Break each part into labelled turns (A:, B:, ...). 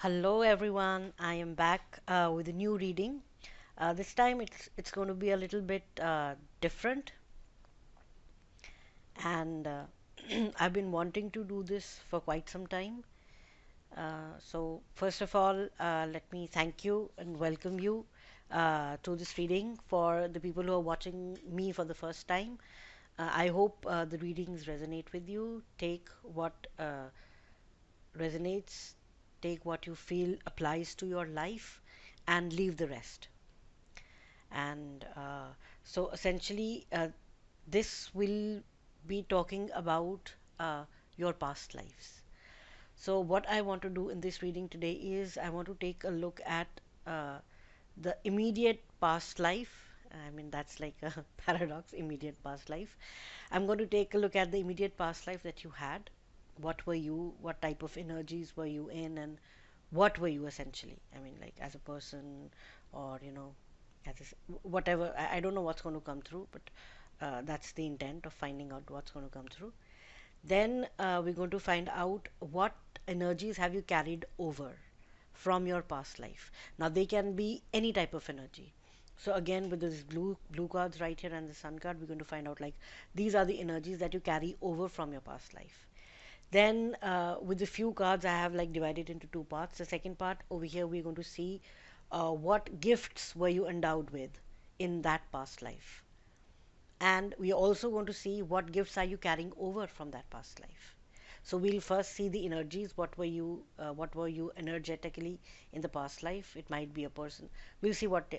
A: Hello everyone, I am back with a new reading. This time it's going to be a little bit different, and I've been wanting to do this for quite some time. So first of all, let me thank you and welcome you to this reading. For the people who are watching me for the first time, I hope the readings resonate with you. Take what resonates, take what you feel applies to your life, and leave the rest. And so essentially, this will be talking about your past lives. So, what I want to do in this reading today is I want to take a look at uh, the immediate past life. I mean, that's like a paradox, immediate past life. I'm going to take a look at the immediate past life that you had. What were you? What type of energies were you in? And what were you essentially? I mean, like as a person, or as whatever. I don't know what's going to come through, but that's the intent of finding out what's going to come through. Then we're going to find out what energies have you carried over from your past life. Now they can be any type of energy. So again, with this blue cards right here and the sun card, we're going to find out like these are the energies that you carry over from your past life. Then with the few cards I have like divided into two parts. The second part over here we're going to see what gifts were you endowed with in that past life, and we are also going to see what gifts are you carrying over from that past life. So we'll first see the energies. What were you energetically in the past life? It might be a person. We'll see what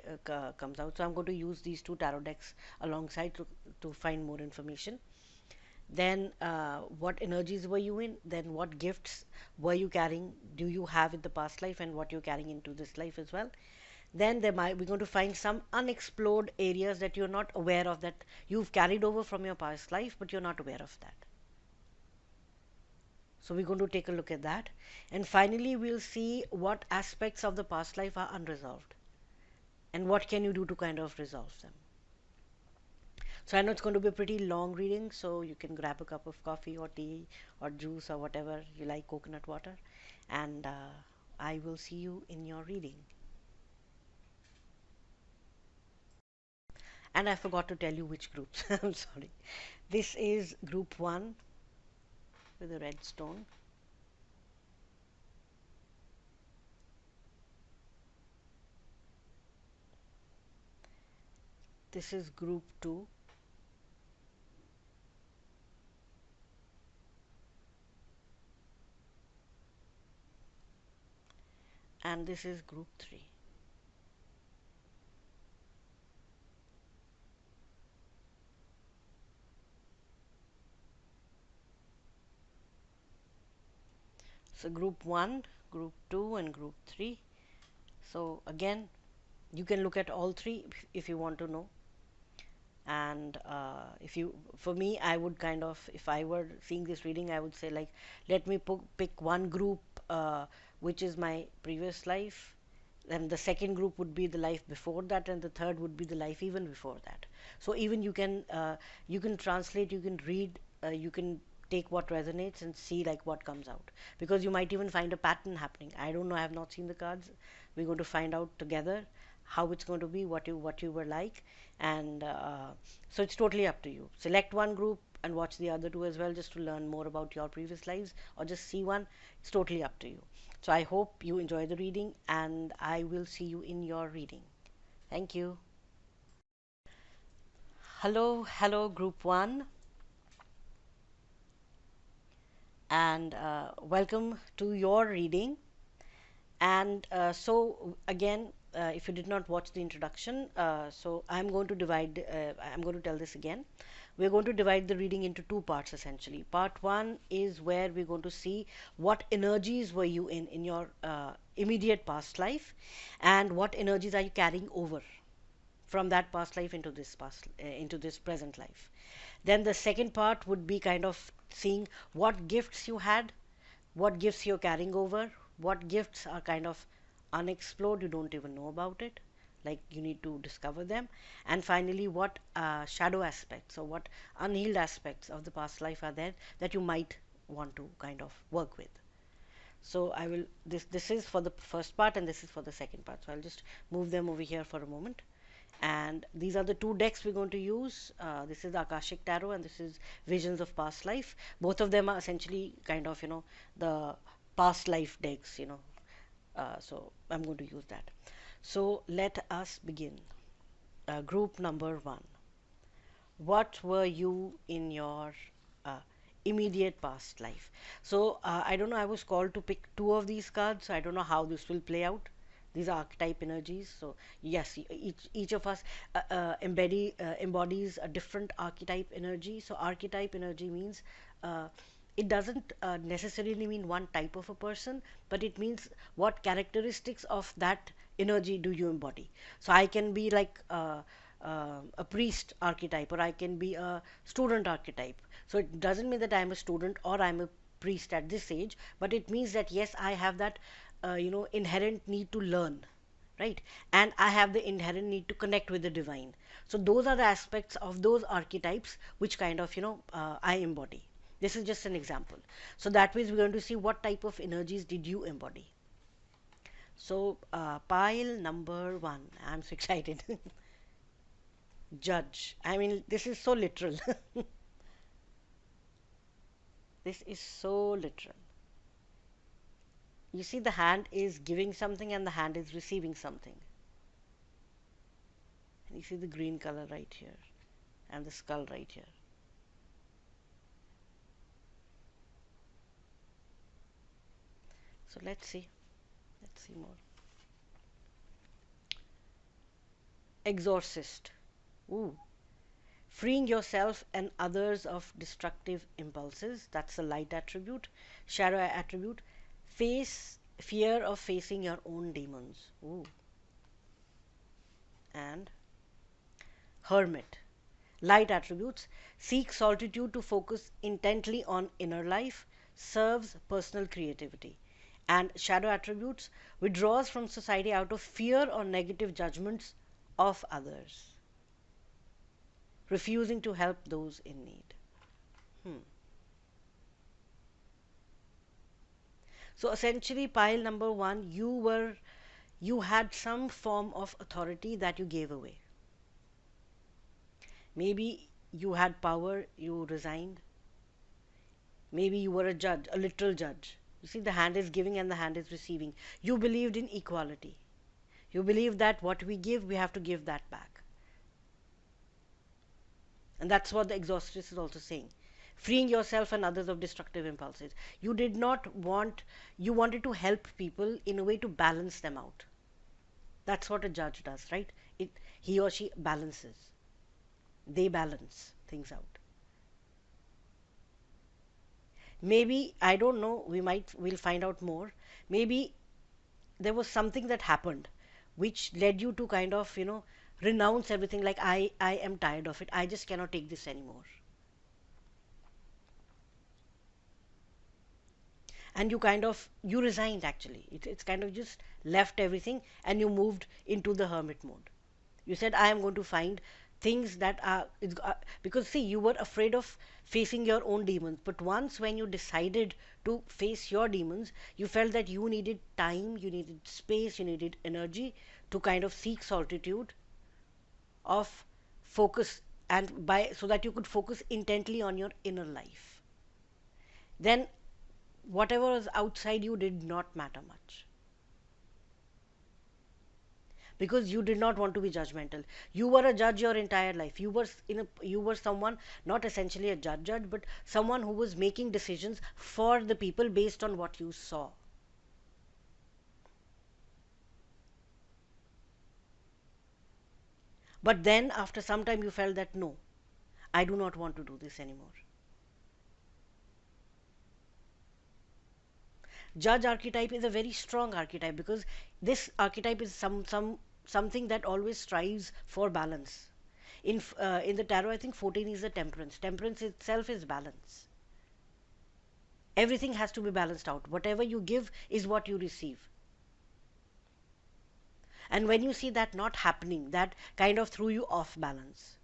A: comes out. So I'm going to use these two tarot decks alongside to find more information. Then what energies were you in? Then what gifts were you carrying, do you have in the past life, and what you're carrying into this life as well. Then we're going to find some unexplored areas that you're not aware of, that you've carried over from your past life but you're not aware of that. So we're going to take a look at that. And finally we'll see what aspects of the past life are unresolved and what can you do to kind of resolve them. So I know it's going to be a pretty long reading, so you can grab a cup of coffee or tea or juice or whatever you like, coconut water, and I will see you in your reading. And I forgot to tell you which groups. I'm sorry. This is group 1 with a red stone. This is group 2. And this is group 3. So group 1, group 2 and group 3. So again, you can look at all three if you want to know. And if you for me, I would kind of, if I were seeing this reading, I would say like, let me pick one group, which is my previous life, then the second group would be the life before that, and the third would be the life even before that. So even you can translate, you can read, you can take what resonates and see like what comes out, because you might even find a pattern happening. I don't know, I have not seen the cards. We're going to find out together how it's going to be, what you were like. And so it's totally up to you. Select one group and watch the other two as well, just to learn more about your previous lives, or just see one. It's totally up to you. So I hope you enjoy the reading, and I will see you in your reading. Thank you. Hello group 1, and welcome to your reading. And so again, if you did not watch the introduction, so I'm going to tell this again. We're going to divide the reading into two parts essentially. Part 1 is where we're going to see what energies were you in your immediate past life, and what energies are you carrying over from that past life into this present life. Then the second part would be kind of seeing what gifts you had, what gifts you're carrying over, what gifts are kind of unexplored, you don't even know about it, like you need to discover them. And finally, what shadow aspects or what unhealed aspects of the past life are there that you might want to kind of work with. So I will, this is for the first part and this is for the second part. So I'll just move them over here for a moment. And these are the two decks we're going to use. This is the Akashic Tarot and this is Visions of Past Life. Both of them are essentially kind of, the past life decks, so I'm going to use that. So let us begin. Group number one. What were you in your uh, immediate past life? So I don't know, I was called to pick two of these cards, so I don't know how this will play out. These are archetype energies, so yes, each of us embodies a different archetype energy. So archetype energy means uh, it doesn't necessarily mean one type of a person, but it means what characteristics of that energy do you embody. So I can be like a priest archetype, or I can be a student archetype. So it doesn't mean that I'm a student or I'm a priest at this age, but it means that yes, I have that inherent need to learn, right? And I have the inherent need to connect with the divine. So those are the aspects of those archetypes which kind of I embody. This is just an example. So that means we're going to see what type of energies did you embody. So pile number one, I'm so excited. Judge. I mean, this is so literal. This is so literal. You see, the hand is giving something and the hand is receiving something. And you see the green color right here and the skull right here. So let's see. Let's see more. Exorcist. Ooh. Freeing yourself and others of destructive impulses. That's the light attribute. Shadow attribute. Face fear of facing your own demons. Ooh. And hermit. Light attributes. Seek solitude to focus intently on inner life. Serves personal creativity. And shadow attributes. Withdraws from society out of fear or negative judgments of others. Refusing to help those in need. So essentially, pile number one, you had some form of authority that you gave away. Maybe you had power, you resigned. Maybe you were a judge, a literal judge. You see, the hand is giving and the hand is receiving. You believed in equality. You believe that what we give, we have to give that back. And that's what the exorcist is also saying. Freeing yourself and others of destructive impulses. You did not want, you wanted to help people in a way to balance them out. That's what a judge does, right? He or she balances. They balance things out. Maybe, I don't know, we'll find out more. Maybe there was something that happened which led you to kind of, renounce everything, like I am tired of it. I just cannot take this anymore. And you resigned actually. It's kind of just left everything and you moved into the hermit mode. You said, I am going to find things that are, because see, you were afraid of facing your own demons, but once when you decided to face your demons, you felt that you needed time, you needed space, you needed energy to kind of seek solitude of focus, and by so that you could focus intently on your inner life. Then whatever was outside you did not matter much, because you did not want to be judgmental. You were a judge your entire life. You were someone, not essentially a judge, but someone who was making decisions for the people based on what you saw. But then after some time you felt that no, I do not want to do this anymore. Judge archetype is a very strong archetype, because this archetype is something that always strives for balance. In the tarot, I think 14 is the temperance. Temperance itself is balance. Everything has to be balanced out. Whatever you give is what you receive. And when you see that not happening, that kind of threw you off balance.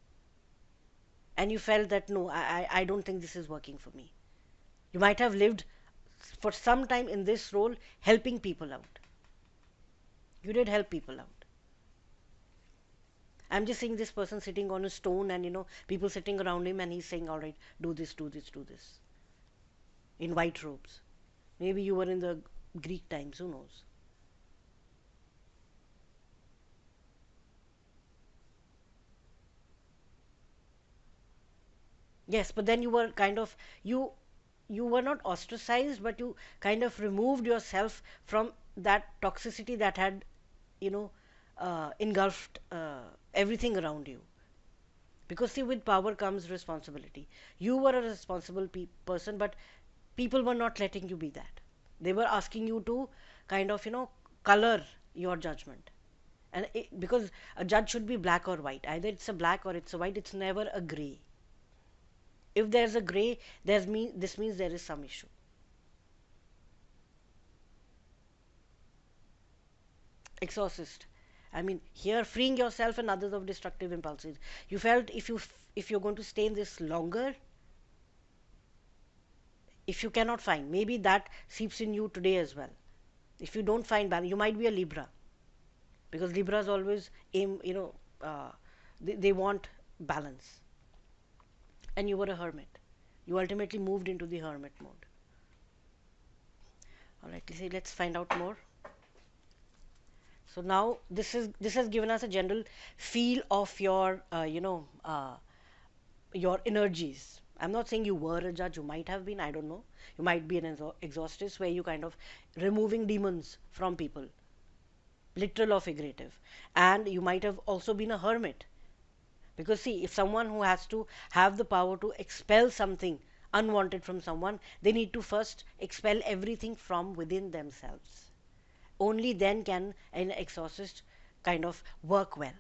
A: And you felt that no, I don't think this is working for me. You might have lived for some time in this role helping people out. You did help people out. I'm just seeing this person sitting on a stone, and people sitting around him, and he's saying, all right, do this, do this, do this, in white robes. Maybe you were in the Greek times, who knows? Yes, but then you were kind of, you were not ostracized, but you kind of removed yourself from that toxicity that had, you know, engulfed everything around you. Because see, with power comes responsibility. You were a responsible person, but people were not letting you be that. They were asking you to kind of, color your judgment. And because a judge should be black or white, either it's a black or it's a white, it's never a gray. If there's a gray, this means there is some issue. Exorcist. I mean, here freeing yourself and others of destructive impulses. You felt if you're going to stay in this longer, if you cannot find, maybe that seeps in you today as well. If you don't find balance, you might be a Libra, because Libras always aim, they want balance. And you were a hermit. You ultimately moved into the hermit mode. All right, let's find out more. So now this has given us a general feel of your energies. I'm not saying you were a judge. You might have been. I don't know. You might be an exorcist, where you kind of removing demons from people, literal or figurative. And you might have also been a hermit, because see, if someone who has to have the power to expel something unwanted from someone, they need to first expel everything from within themselves. Only then can an exorcist kind of work well.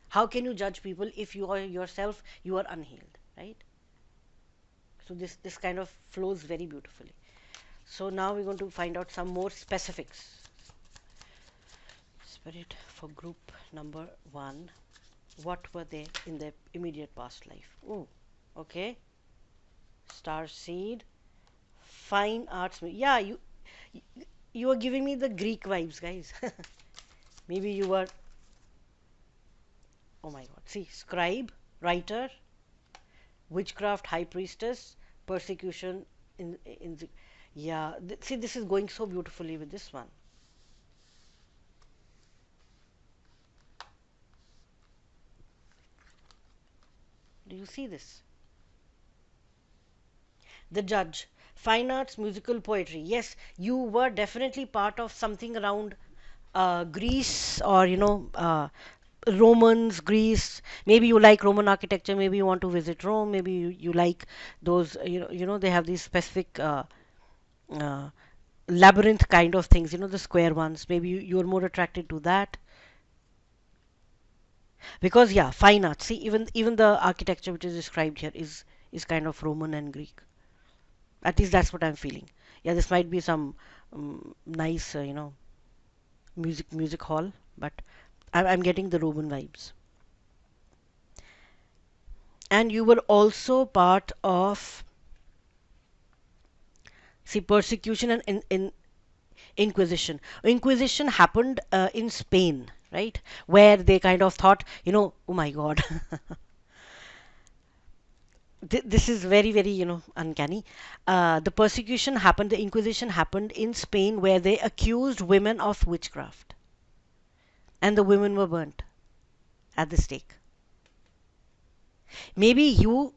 A: How can you judge people if you are yourself, you are unhealed, right? So this kind of flows very beautifully. So now we're going to find out some more specifics. Spirit for group number 1. What were they in their immediate past life? Oh, okay. Star seed, fine arts. Yeah, you are giving me the Greek vibes, guys. Maybe you were. Oh my God! See, scribe, writer, witchcraft, high priestess, persecution. Yeah. See, this is going so beautifully with this one. Do you see this? The judge, fine arts, musical, poetry. Yes, you were definitely part of something around Greece, or Romans, Greece. Maybe you like Roman architecture. Maybe you want to visit Rome. Maybe you like those. They have these specific uh, labyrinth kind of things. The square ones. Maybe you're more attracted to that. Because yeah, fine arts. See, even the architecture which is described here is kind of Roman and Greek. At least that's what I'm feeling. Yeah, this might be some nice, music hall, but I'm getting the Roman vibes. And you were also part of, see, persecution and in Inquisition. Inquisition happened in Spain, right? Where they kind of thought, oh my God. This is very, very, uncanny. The persecution happened, the Inquisition happened in Spain, where they accused women of witchcraft, and the women were burnt at the stake. Maybe you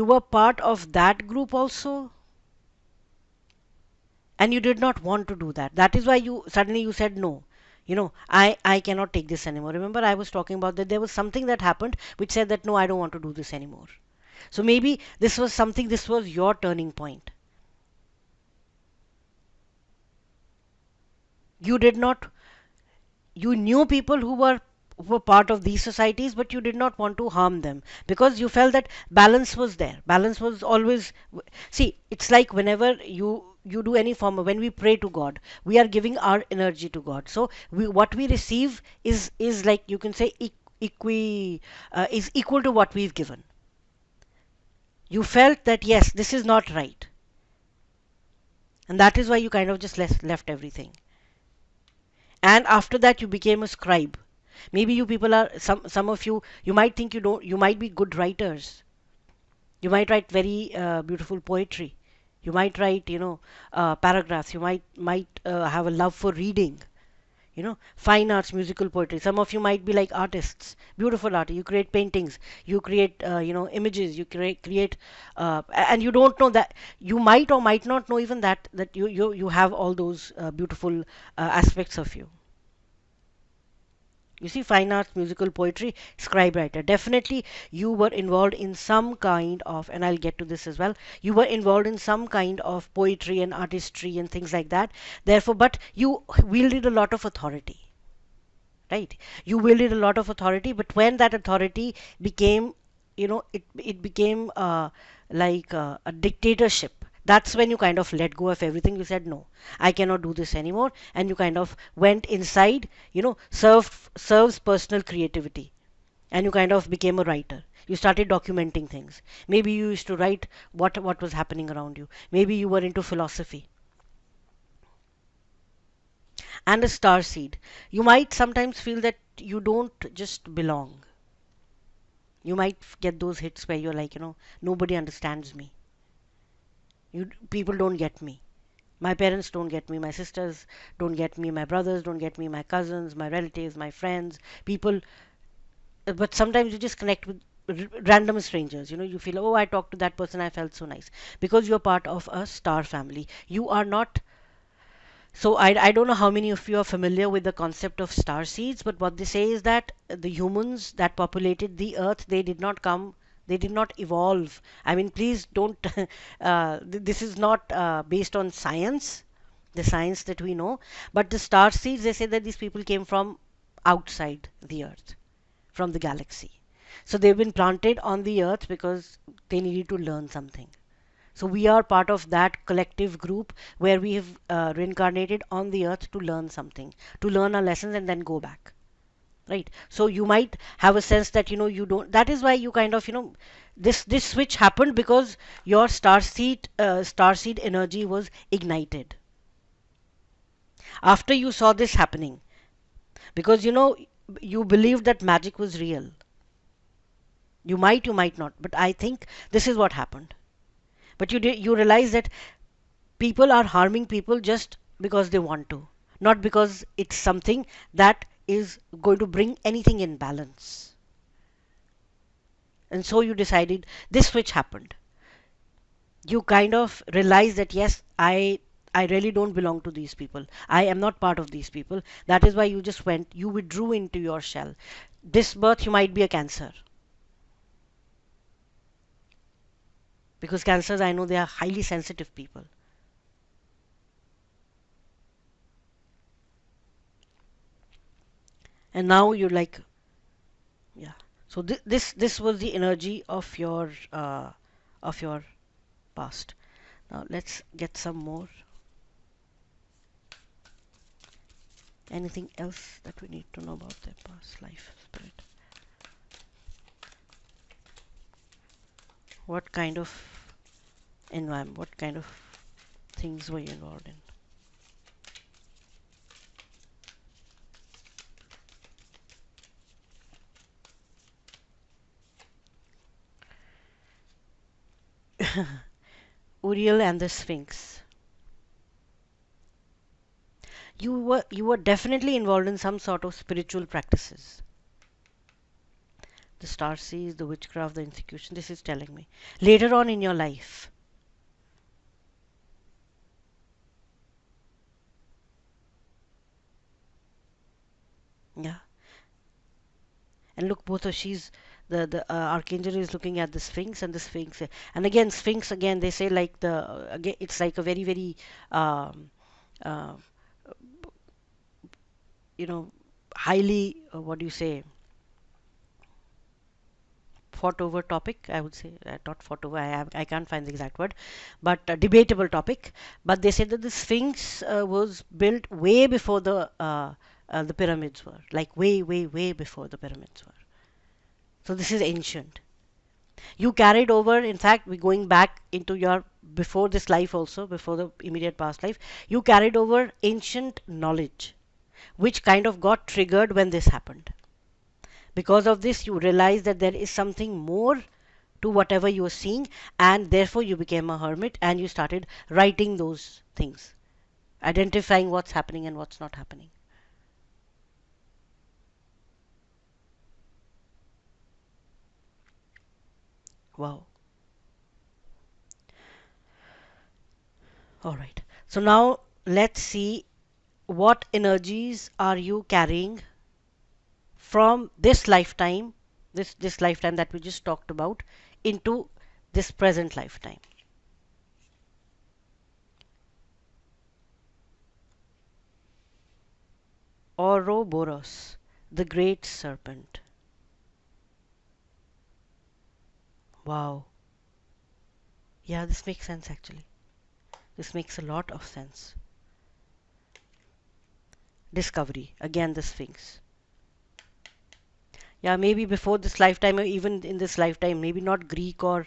A: were part of that group also, and you did not want to do that. That is why you said no. I cannot take this anymore. Remember, I was talking about that there was something that happened which said that no, I don't want to do this anymore. So maybe this was your turning point. You did not, you knew people who were part of these societies, but you did not want to harm them, because you felt that balance was there. Balance was always. See, it's like whenever you do any form of, when we pray to God, we are giving our energy to God. So what we receive is like, you can say, is equal to what we've given. You felt that yes, this is not right. And that is why you kind of just left everything. And after that, you became a scribe. Maybe you people are, some of you, you might think you don't, you might be good writers. You might write very beautiful poetry. You might write, paragraphs. You might have a love for reading. Fine arts, musical poetry. Some of you might be like artists, beautiful art. You create paintings, you create, images, you create, and you don't know that, you might or might not know even that you have all those beautiful aspects of you. You see, fine arts, musical poetry, scribe writer. Definitely, you were involved in some kind of, and I'll get to this as well. You were involved in some kind of poetry and artistry and things like that. Therefore, but you wielded a lot of authority, right? You wielded a lot of authority, but when that authority became, it became like a dictatorship. That's when you kind of let go of everything. You said, no, I cannot do this anymore, and you kind of went inside, serves personal creativity, and you kind of became a writer. You started documenting things. Maybe you used to write what was happening around you. Maybe you were into philosophy. And a star seed. You might sometimes feel that you don't just belong. You might get those hits where you're like, nobody understands me. People don't get me. My parents don't get me. My sisters don't get me. My brothers don't get me. My cousins, my relatives, my friends, people. But sometimes you just connect with random strangers. You feel, oh, I talked to that person. I felt so nice because you're part of a star family. You are not. So I don't know how many of you are familiar with the concept of star seeds, but what they say is that the humans that populated the earth, they did not evolve. I mean, please don't, this is not based on science, the science that we know, but the star seeds, they say that these people came from outside the earth, from the galaxy. So they've been planted on the earth because they needed to learn something. So we are part of that collective group where we have reincarnated on the earth to learn something, to learn our lessons and then go back. Right. So you might have a sense that you don't. That is why you kind of this switch happened because your starseed energy was ignited after you saw this happening, because you believed that magic was real. You might not, but I think this is what happened. But you realize that people are harming people just because they want to, not because it's something that is going to bring anything in balance. And so you decided, this switch happened. You kind of realize that yes, I really don't belong to these people. I am not part of these people. That is why you withdrew into your shell. This birth you might be a Cancer. Because Cancers, I know they are highly sensitive people. And now you're like, yeah. So this was the energy of your past. Now let's get some more. Anything else that we need to know about their past life, spirit? What kind of environment, what kind of things were you involved in? Uriel and the Sphinx. You were definitely involved in some sort of spiritual practices. The star seeds, the witchcraft, the execution. This is telling me later on in your life. Yeah. And look, both of she's the archangel is looking at the Sphinx, and the Sphinx, and again Sphinx, again they say like again it's like a very very um, uh, you know highly what do you say, fought over topic, I would say, not fought over, I can't find the exact word, but a debatable topic. But they said that the Sphinx was built way before the pyramids were, like way way way before the pyramids were. So this is ancient. You carried over, in fact, we going back into your before this life also, before the immediate past life, you carried over ancient knowledge, which kind of got triggered when this happened. Because of this, you realize that there is something more to whatever you are seeing, and therefore you became a hermit and you started writing those things, identifying what's happening and what's not happening. Wow. All right. So now let's see what energies are you carrying from this lifetime, this lifetime that we just talked about, into this present lifetime. Ouroboros, the great serpent. Wow. Yeah, this makes sense actually. This makes a lot of sense. Discovery, again the Sphinx. Yeah, maybe before this lifetime or even in this lifetime, maybe not Greek or,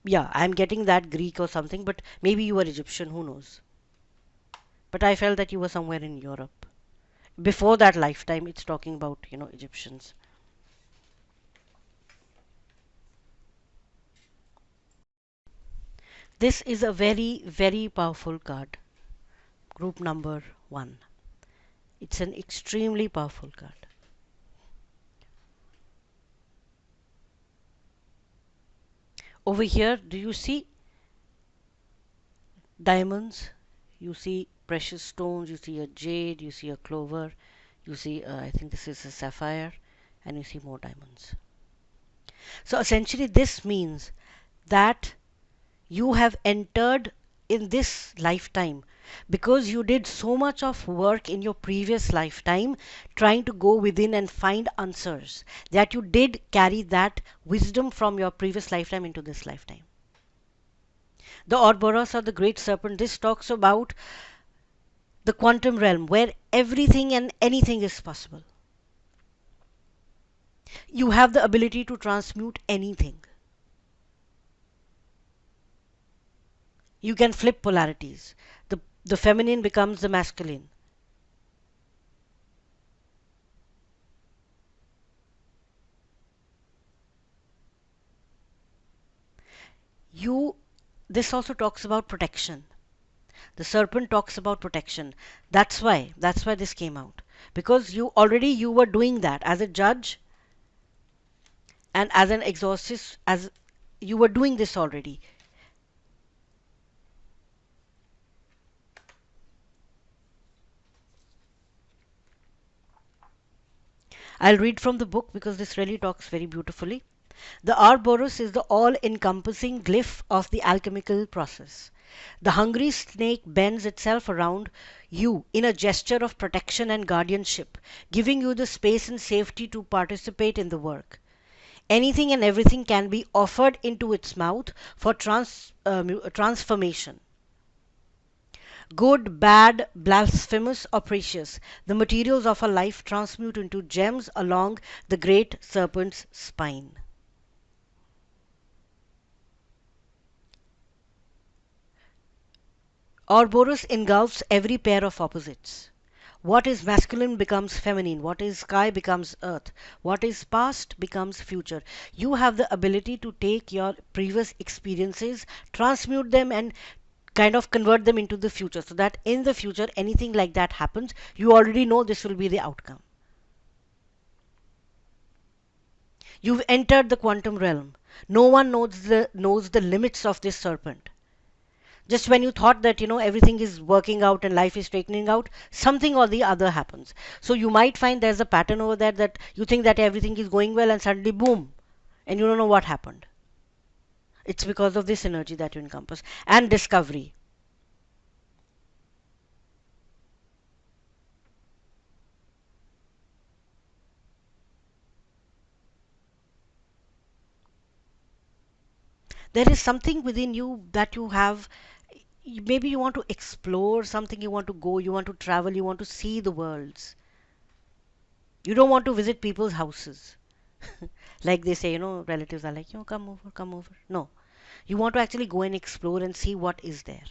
A: yeah, I'm getting that Greek or something, but maybe you were Egyptian, who knows. But I felt that you were somewhere in Europe. Before that lifetime, it's talking about, Egyptians. This is a very, very powerful card. Group number 1. It's an extremely powerful card. Over here, do you see diamonds? You see precious stones, you see a jade, you see a clover, you see, I think this is a sapphire, and you see more diamonds. So essentially, this means that you have entered in this lifetime because you did so much of work in your previous lifetime trying to go within and find answers that you did carry that wisdom from your previous lifetime into this lifetime. The Ouroboros or the great serpent, this talks about the quantum realm where everything and anything is possible. You have the ability to transmute anything. You can flip polarities. The feminine becomes the masculine. You This also talks about protection. The serpent talks about protection. That's why this came out. Because you were doing that as a judge and as an exorcist, as you were doing this already. I'll read from the book because this really talks very beautifully. The Ouroboros is the all-encompassing glyph of the alchemical process. The hungry snake bends itself around you in a gesture of protection and guardianship, giving you the space and safety to participate in the work. Anything and everything can be offered into its mouth for transformation. Good, bad, blasphemous, or precious, the materials of a life transmute into gems along the great serpent's spine. Ouroboros engulfs every pair of opposites. What is masculine becomes feminine. What is sky becomes earth. What is past becomes future. You have the ability to take your previous experiences, transmute them, and kind of convert them into the future so that in the future, anything like that happens, you already know this will be the outcome. You've entered the quantum realm. No one knows the limits of this serpent. Just when you thought that everything is working out and life is straightening out, something or the other happens. So you might find there's a pattern over there that you think that everything is going well and suddenly boom, and you don't know what happened. It's because of this energy that you encompass. And discovery. There is something within you that you have. Maybe you want to explore something, you want to go, you want to travel, you want to see the worlds. You don't want to visit people's houses. Like they say, relatives are like, come over, come over. No, you want to actually go and explore and see what is there.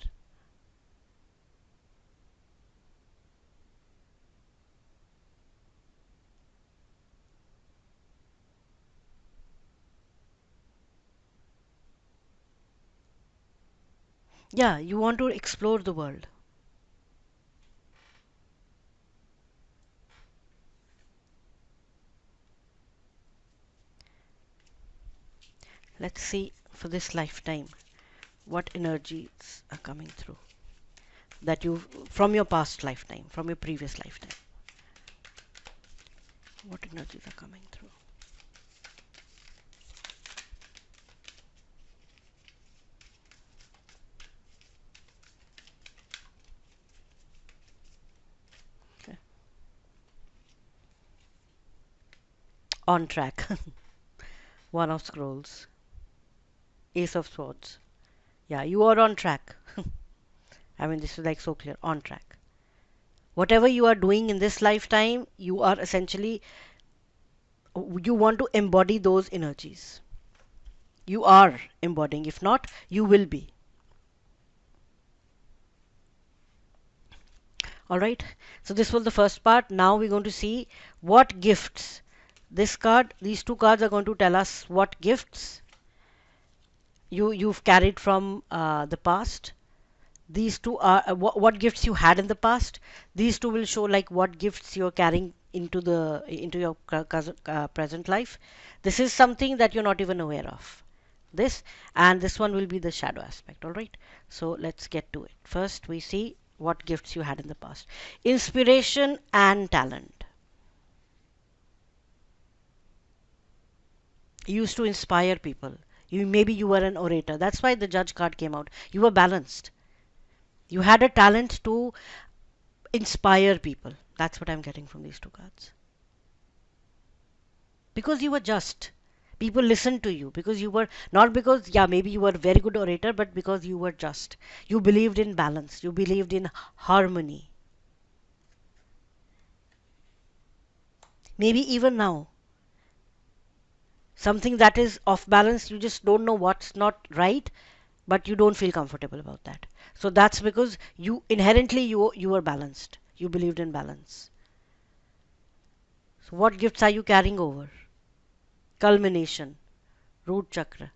A: Yeah, you want to explore the world. Let's see for this lifetime what energies are coming through that you from your past lifetime, from your previous lifetime. What energies are coming through? Okay. On track. One of scrolls. Ace of swords. Yeah, you are on track. I mean, this is like so clear. On track. Whatever you are doing in this lifetime, you are essentially, you want to embody those energies. You are embodying. If not, you will be. All right. So this was the first part. Now we're going to see what gifts. This card, these two cards are going to tell us what gifts you've carried from the past. These two are what gifts you had in the past. These two will show like what gifts you're carrying into your present life. This is something that you're not even aware of. This and this one will be the shadow aspect. All right. So let's get to it. First, we see what gifts you had in the past. Inspiration and talent. You used to inspire people. Maybe you were an orator. That's why the judge card came out. You were balanced. You had a talent to inspire people. That's what I'm getting from these two cards. Because you were just. People listened to you because you were not because, yeah, maybe you were a very good orator, but because you were just. You believed in balance, you believed in harmony. Maybe even now, something that is off balance, you just don't know what's not right, but you don't feel comfortable about that. So that's because you inherently you were balanced. You believed in balance. So what gifts are you carrying over? Culmination, root chakra,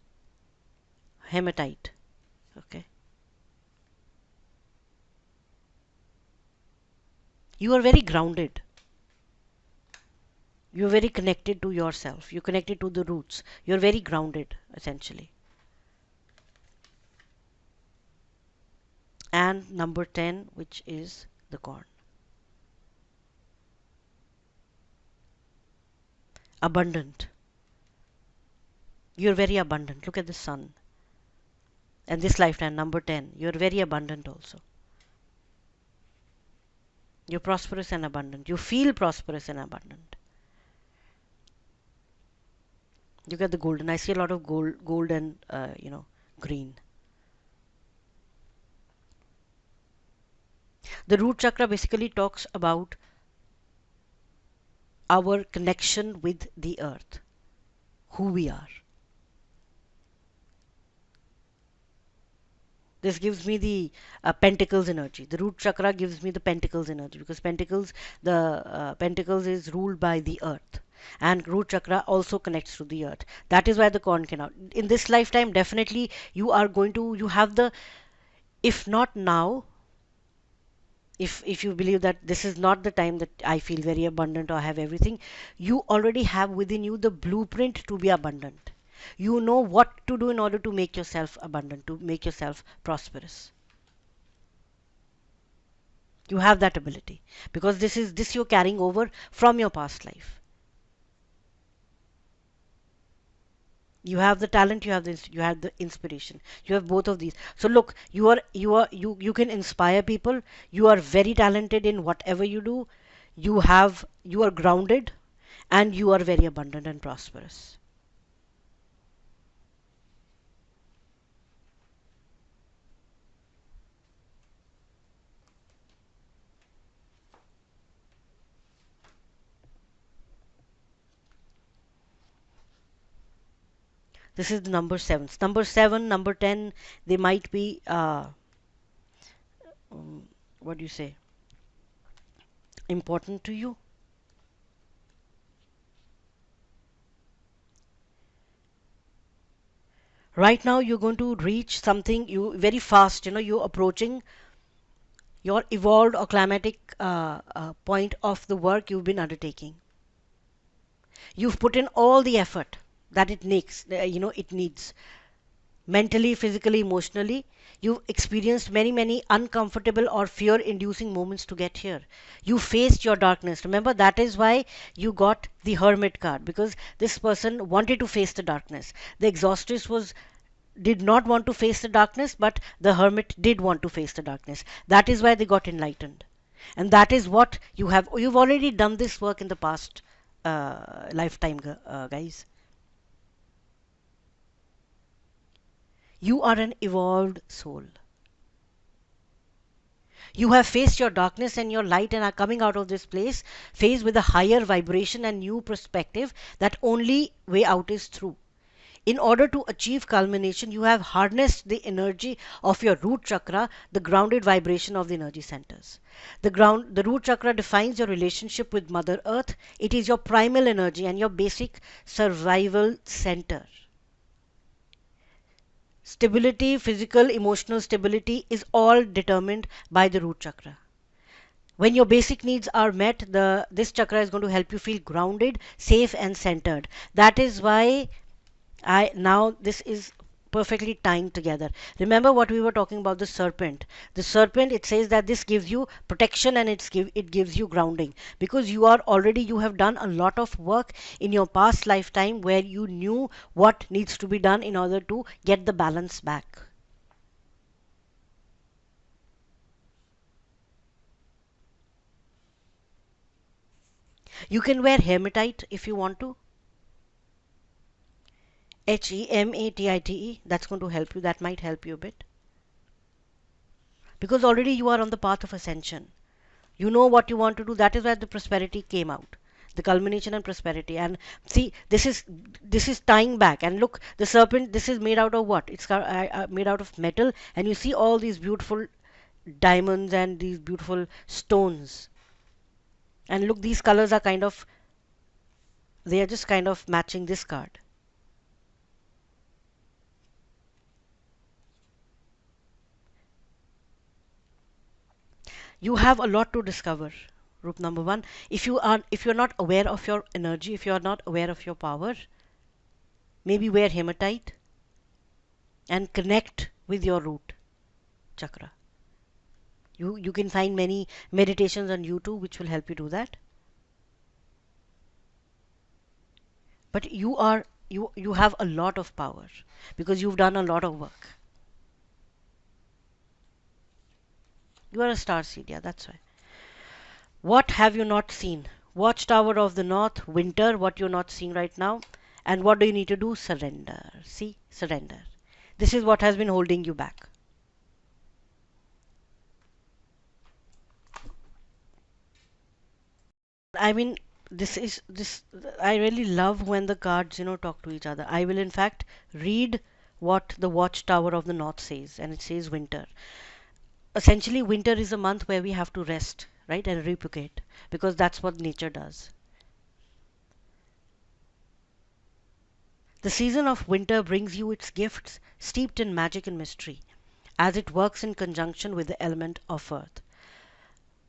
A: hematite. Okay. You are very grounded. You're very connected to yourself. You're connected to the roots. You're very grounded, essentially. And number 10, which is the corn. Abundant. You're very abundant. Look at the sun. And this lifetime, number 10, you're very abundant also. You're prosperous and abundant. You feel prosperous and abundant. You get the golden. I see a lot of gold and, green. The root chakra basically talks about our connection with the earth, who we are. This gives me the pentacles energy. The root chakra gives me the pentacles energy because pentacles is ruled by the earth, and root chakra also connects to the earth. That is why the corn came out. In this lifetime, definitely you have the, if not now, if you believe that this is not the time that I feel very abundant or have everything, you already have within you the blueprint to be abundant. You know what to do in order to make yourself abundant, to make yourself prosperous. You have that ability because this you're carrying over from your past life. You have the talent, you have the inspiration. You have both of these. So look, you can inspire people. You are very talented in whatever you do. You are grounded and you are very abundant and prosperous. This is the number sevens. Number 7, number 10, they might be, what do you say, important to you. Right now, you're going to reach something you very fast. You're approaching your evolved or climatic point of the work you've been undertaking. You've put in all the effort that it needs, mentally, physically, emotionally. You've experienced many, many uncomfortable or fear inducing moments to get here. You faced your darkness. Remember, that is why you got the Hermit card, because this person wanted to face the darkness. The Exhaustress did not want to face the darkness, but the Hermit did want to face the darkness. That is why they got enlightened. And that is what you've already done this work in the past lifetime, guys. You are an evolved soul. You have faced your darkness and your light and are coming out of this place faced with a higher vibration and new perspective that only way out is through. In order to achieve culmination, you have harnessed the energy of your root chakra, the grounded vibration of the energy centers. The root chakra defines your relationship with Mother Earth. It is your primal energy and your basic survival center. Stability, physical, emotional stability is all determined by the root chakra. When your basic needs are met, this chakra is going to help you feel grounded, safe, and centered. That is why now this is perfectly tying together. Remember what we were talking about, the serpent. The serpent, it says that this gives you protection and it gives you grounding, because you have done a lot of work in your past lifetime where you knew what needs to be done in order to get the balance back. You can wear hematite if you want to. Hematite. That's going to help you. That might help you a bit. Because already you are on the path of ascension. You know what you want to do. That is where the prosperity came out. The culmination and prosperity. And see, this is tying back. And look, the serpent, this is made out of what? It's made out of metal. And you see all these beautiful diamonds and these beautiful stones. And look, these colors are they are just kind of matching this card. You have a lot to discover. Root number 1. If you're not aware of your energy, if you're not aware of your power, maybe wear hematite and connect with your root chakra. You can find many meditations on YouTube which will help you do that. But you have a lot of power because you've done a lot of work. You are a star seed, yeah, that's why. What have you not seen? Watchtower of the North, winter, what you're not seeing right now. And what do you need to do? Surrender. See, surrender. This is what has been holding you back. I mean, this I really love when the cards, talk to each other. I will in fact read what the Watchtower of the North says, and it says winter. Essentially, winter is a month where we have to rest, right, and replicate, because that's what nature does. The season of winter brings you its gifts, steeped in magic and mystery, as it works in conjunction with the element of earth.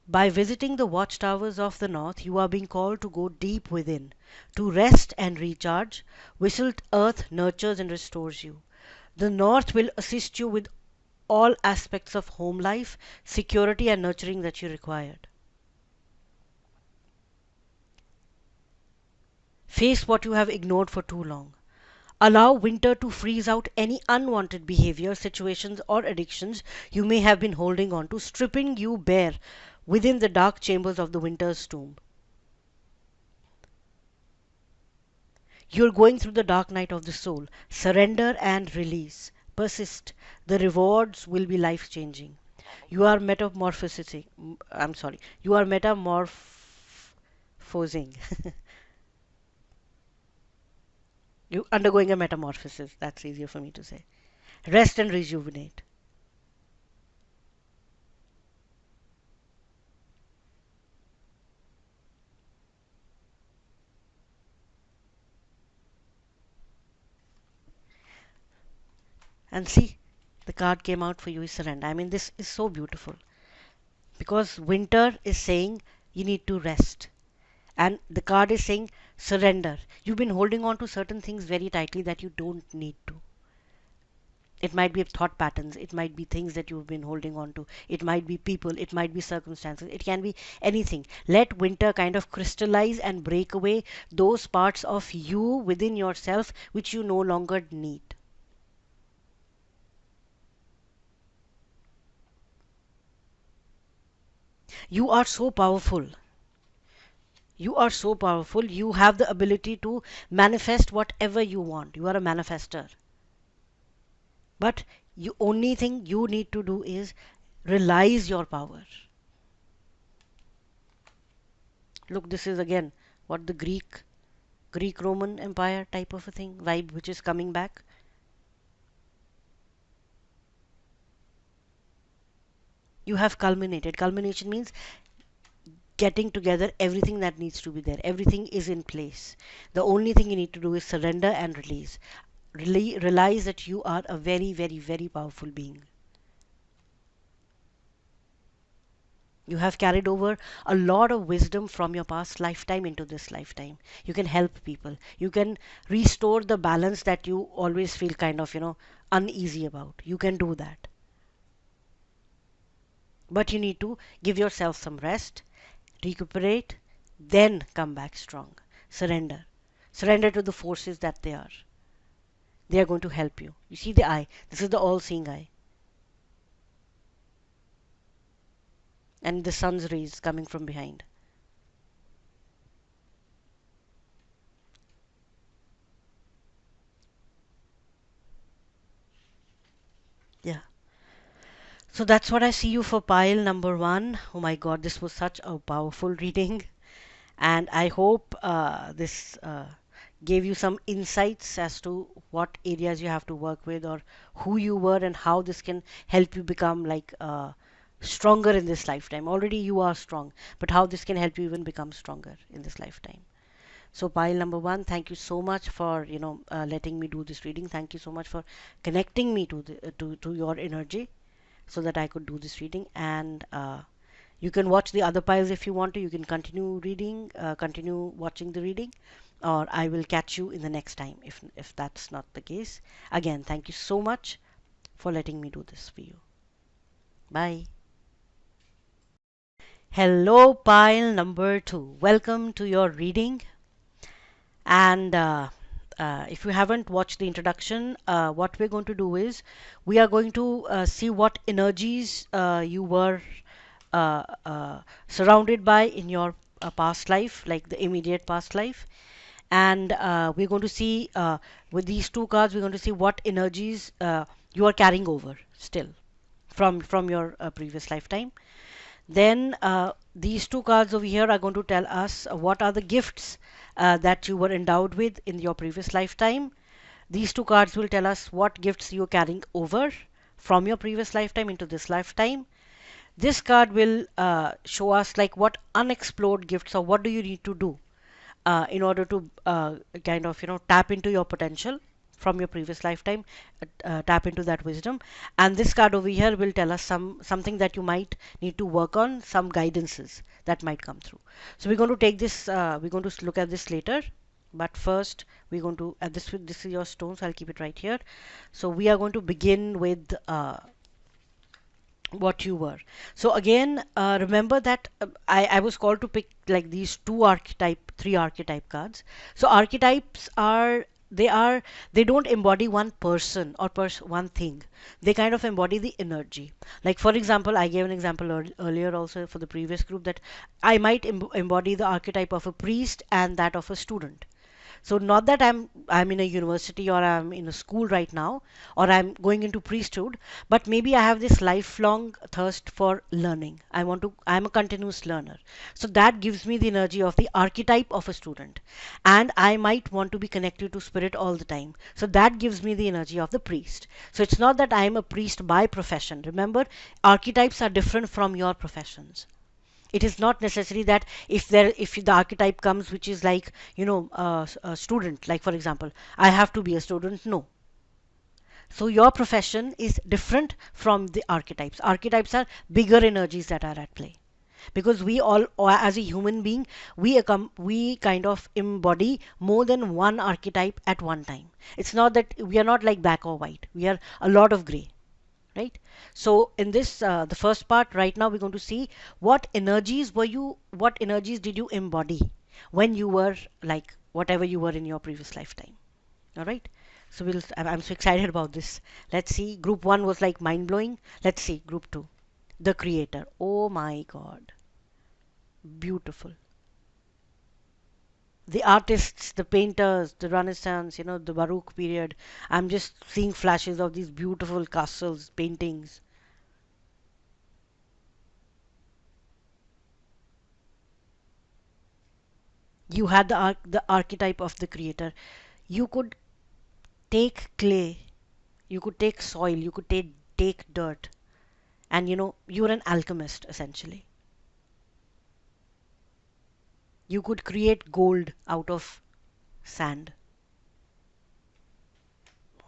A: By visiting the watchtowers of the north, you are being called to go deep within, to rest and recharge. Whistled earth nurtures and restores you. The north will assist you with all aspects of home life, security, and nurturing that you required. Face what you have ignored for too long. Allow winter to freeze out any unwanted behavior, situations, or addictions you may have been holding on to, stripping you bare within the dark chambers of the winter's tomb. You're going through the dark night of the soul. Surrender and release. Persist. The rewards will be life changing. You are metamorphosing. I'm sorry. You are metamorphosing. You undergoing a metamorphosis. That's easier for me to say. Rest and rejuvenate. And see, the card came out for you is surrender. I mean, this is so beautiful because winter is saying you need to rest, and the card is saying surrender. You've been holding on to certain things very tightly that you don't need to. It might be thought patterns, it might be things that you've been holding on to, it might be people, it might be circumstances, it can be anything. Let winter kind of crystallize and break away those parts of you within yourself which you no longer need. You are so powerful. You are so powerful. You have the ability to manifest whatever you want. You are a manifester. But you only thing you need to do is realize your power. Look, this is again what the Greek Roman Empire type of a thing vibe which is coming back. You have culminated. Culmination means getting together everything that needs to be there. Everything is in place. The only thing you need to do is surrender and release. Realize that you are a very, very, very powerful being. You have carried over a lot of wisdom from your past lifetime into this lifetime. You can help people. You can restore the balance that you always feel kind of, uneasy about. You can do that. But you need to give yourself some rest, recuperate, then come back strong. Surrender. Surrender to the forces that they are. They are going to help you. You see the eye. This is the all seeing eye. And the sun's rays coming from behind. Yeah. So that's what I see you for pile number one. Oh my God, this was such a powerful reading. And I hope this gave you some insights as to what areas you have to work with or who you were and how this can help you become like stronger in this lifetime. Already you are strong, but how this can help you even become stronger in this lifetime. So pile number one, thank you so much for letting me do this reading. Thank you so much for connecting me to to your energy so that I could do this reading. And you can watch the other piles if you want to. You can continue reading, continue watching the reading, or I will catch you in the next time if that's not the case. Again, thank you so much for letting me do this for you. Bye. Hello, pile number two. Welcome to your reading. And if you haven't watched the introduction, what we're going to do is we are going to see what energies you were surrounded by in your past life, like the immediate past life. And we're going to see with these two cards, we're going to see what energies you are carrying over still from your previous lifetime. Then these two cards over here are going to tell us what are the gifts that you were endowed with in your previous lifetime. These two cards will tell us what gifts you're carrying over from your previous lifetime into this lifetime. This card will show us like what unexplored gifts or what do you need to do in order to kind of tap into your potential from your previous lifetime, tap into that wisdom. And this card over here will tell us something that you might need to work on, some guidances that might come through. So we're going to take this, we're going to look at this later, but first we're going to this is your stone, so I'll keep it right here. So we are going to begin with what you were. So again, remember that I was called to pick like these three archetype cards. So archetypes they don't embody one person or one thing. They kind of embody the energy. Like for example, I gave an example earlier also for the previous group that I might embody the archetype of a priest and that of a student. So not that I'm in a university or I'm in a school right now or I'm going into priesthood, but maybe I have this lifelong thirst for learning. I'm a continuous learner. So that gives me the energy of the archetype of a student. And I might want to be connected to spirit all the time. So that gives me the energy of the priest. So it's not that I'm a priest by profession. Remember, archetypes are different from your professions. It is not necessary that if the archetype comes which is like, a student, like for example, I have to be a student. No. So your profession is different from the archetypes are bigger energies that are at play, because we all, or as a human being, we kind of embody more than one archetype at one time. It's not that we are not like black or white, we are a lot of gray, right? So in this the first part right now, we're going to see what energies did you embody when you were like whatever you were in your previous lifetime. All right, so I'm so excited about this. Let's see, group 1 was like mind blowing. Let's see group 2, the creator. Oh my god, beautiful. The artists, the painters, the Renaissance, the Baroque period. I'm just seeing flashes of these beautiful castles, paintings. You had the archetype of the creator. You could take clay, you could take soil, you could take dirt, and you're an alchemist essentially. You could create gold out of sand.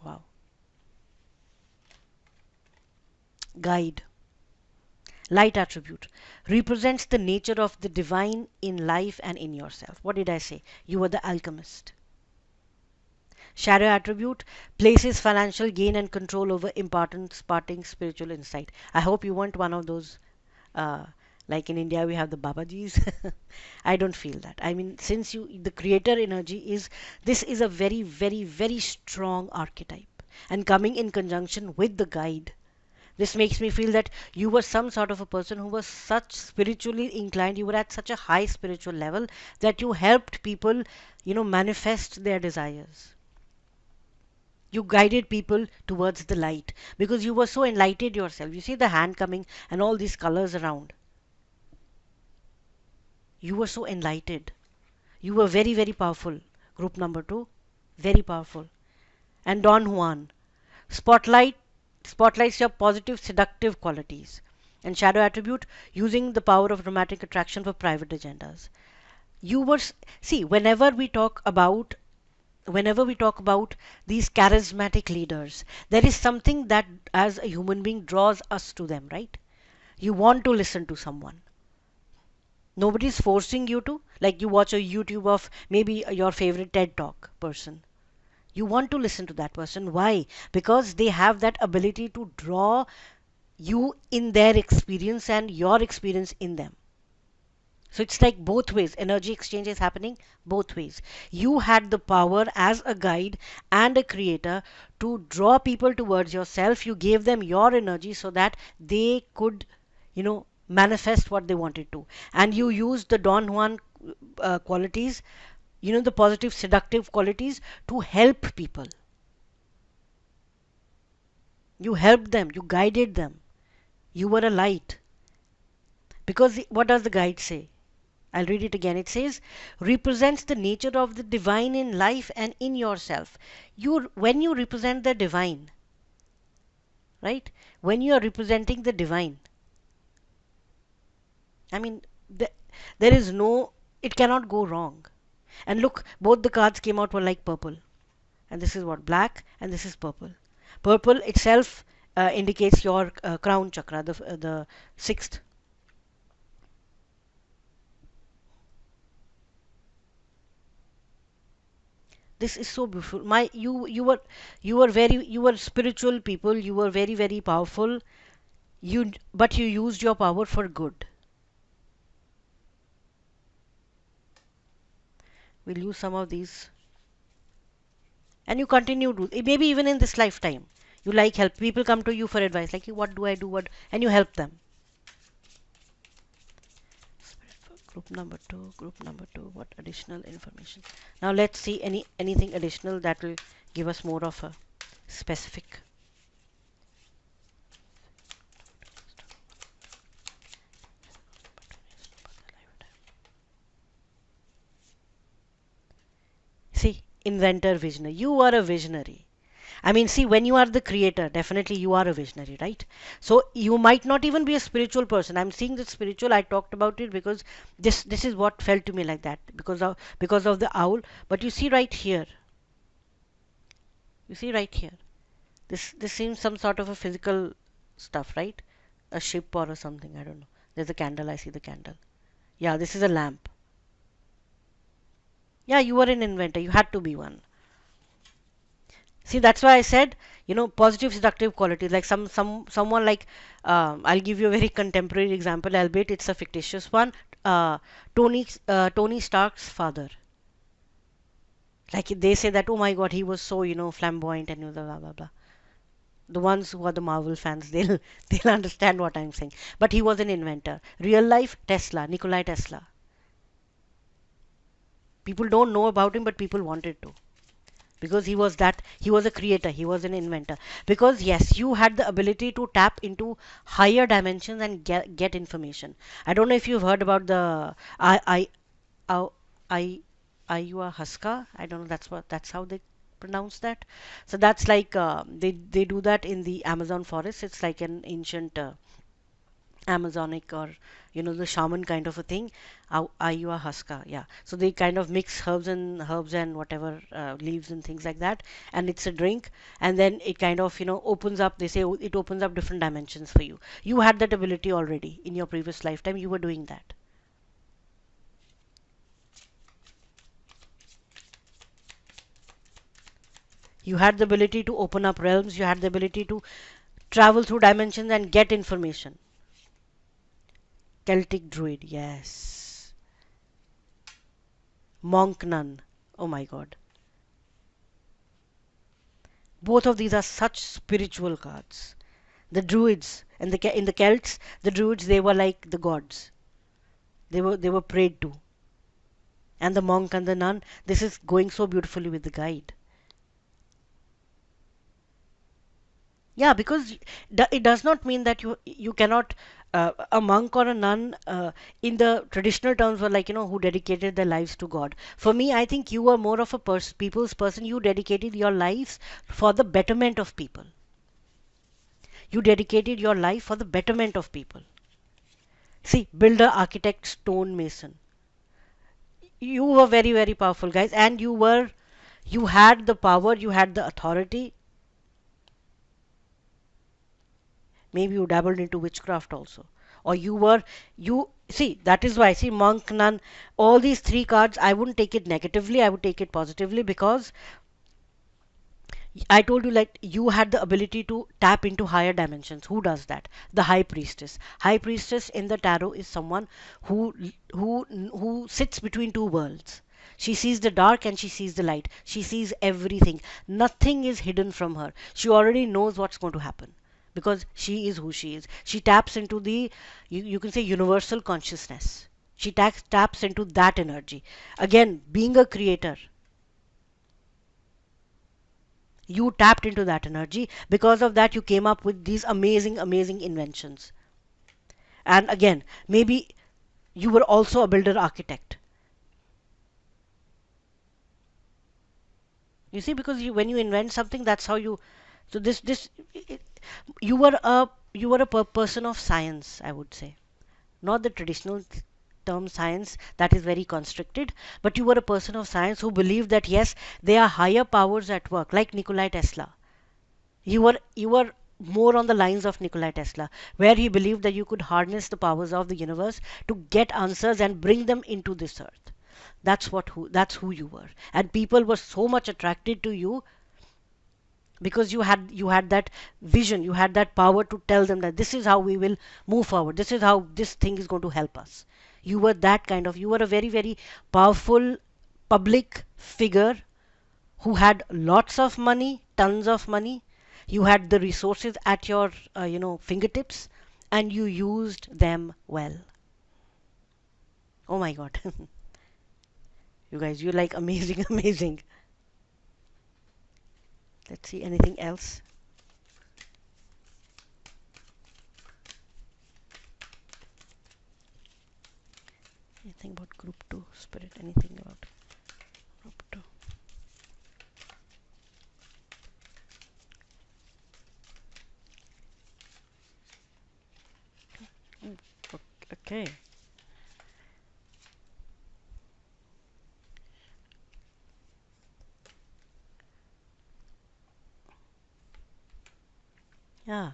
A: Wow. Guide, light attribute, represents the nature of the divine in life and in yourself. What did I say? You are the alchemist. Shadow attribute, places financial gain and control over important sparking spiritual insight. I hope you weren't one of those, uh, like in India we have the Babajis. I don't feel that. I mean, since the creator energy this is a very, very, very strong archetype. And coming in conjunction with the guide, this makes me feel that you were some sort of a person who was such spiritually inclined, you were at such a high spiritual level that you helped people, manifest their desires. You guided people towards the light because you were so enlightened yourself. You see the hand coming and all these colors around. You were so enlightened. You were very, very powerful. Group number 2, very powerful. And Don Juan, spotlight spotlights your positive seductive qualities. And shadow attribute, using the power of romantic attraction for private agendas. You were See, whenever we talk about these charismatic leaders, there is something that as a human being draws us to them, right? You want to listen to someone. Nobody's forcing you to, like you watch a YouTube of maybe your favorite TED Talk person. You want to listen to that person. Why? Because they have that ability to draw you in their experience and your experience in them. So it's like both ways. Energy exchange is happening both ways. You had the power as a guide and a creator to draw people towards yourself. You gave them your energy so that they could, manifest what they wanted to. And you used the Don Juan qualities, the positive seductive qualities to help people. You helped them, you guided them. You were a light. Because what does the guide say? I'll read it again. It says, represents the nature of the divine in life and in yourself. When you represent the divine, right? When you are representing the divine, I mean, there is no, it cannot go wrong. And look, both the cards came out were like purple. And this is what? Black, and this is purple. Purple itself indicates your crown chakra, the sixth. This is so beautiful. You were spiritual people. You were very, very powerful. But you used your power for good. We'll use some of these, and you continue to, maybe even in this lifetime. You like help people, come to you for advice, like what do I do, what, and you help them. Group number two, what additional information? Now let's see anything additional that will give us more of a specific. See, inventor, visionary. You are a visionary. I mean, see, when you are the creator, definitely you are a visionary, right? So you might not even be a spiritual person. I'm seeing the spiritual. I talked about it because this is what felt to me like that because of the owl. But you see right here, you see right here. This seems some sort of a physical stuff, right? A ship or something. I don't know. There's a candle. I see the candle. Yeah, this is a lamp. Yeah, you were an inventor. You had to be one. See, that's why I said, positive seductive qualities. Like someone like, I'll give you a very contemporary example, albeit it's a fictitious one. Uh, Tony Stark's father. Like they say that, oh my God, he was so flamboyant and blah blah blah blah. The ones who are the Marvel fans, they'll understand what I'm saying. But he was an inventor. Real life Tesla, Nikolai Tesla. People don't know about him, but people wanted to. Because he was a creator, he was an inventor. Because yes, you had the ability to tap into higher dimensions and get information. I don't know if you've heard about the I I ayahuasca. I don't know, that's how they pronounce that. So that's like they do that in the Amazon forest. It's like an ancient Amazonic or the shaman kind of a thing. Ayahuasca, yeah. So they kind of mix herbs and whatever leaves and things like that, and it's a drink. And then it kind of opens up. They say it opens up different dimensions for you. You had that ability already in your previous lifetime. You were doing that. You had the ability to open up realms. You had the ability to travel through dimensions and get information. Celtic druid, yes. Monk nun. Oh my God. Both of these are such spiritual cards. The druids and in the Celts, the druids, they were like the gods. They were prayed to. And the monk and the nun, this is going so beautifully with the guide. Yeah, because it does not mean that you cannot a monk or a nun in the traditional terms were like who dedicated their lives to God. For me, I think you were more of a people's person. You dedicated your lives for the betterment of people. You dedicated your life for the betterment of people. See, builder, architect, stone mason. You were very, very powerful, guys, and you had the power, you had the authority. Maybe you dabbled into witchcraft also, or you see, that is why, see, monk, nun, all these three cards, I wouldn't take it negatively, I would take it positively, because I told you, like, you had the ability to tap into higher dimensions. Who does that? The high priestess. High priestess in the tarot is someone who sits between two worlds. She sees the dark and she sees the light. She sees everything. Nothing is hidden from her. She already knows what's going to happen because she is who she is. She taps into the, you can say, universal consciousness. She taps into that energy. Again, being a creator, you tapped into that energy. Because of that, you came up with these amazing, amazing inventions. And again, maybe you were also a builder architect. You see, because when you invent something, that's how you. So you were a person of science, I would say, not the traditional term science that is very constricted, but you were a person of science who believed that yes, there are higher powers at work, like Nikola Tesla. You were more on the lines of Nikola Tesla, where he believed that you could harness the powers of the universe to get answers and bring them into this earth. That's who you were, and people were so much attracted to you because you had that vision, you had that power to tell them that this is how we will move forward, this is how this thing is going to help us. You were a very, very powerful public figure who had lots of money, tons of money. You had the resources at your fingertips, and you used them well. my God. You guys, you're like amazing, amazing. Let's see anything else. Anything about group 2 spirit? Anything about group 2? Okay. Yeah.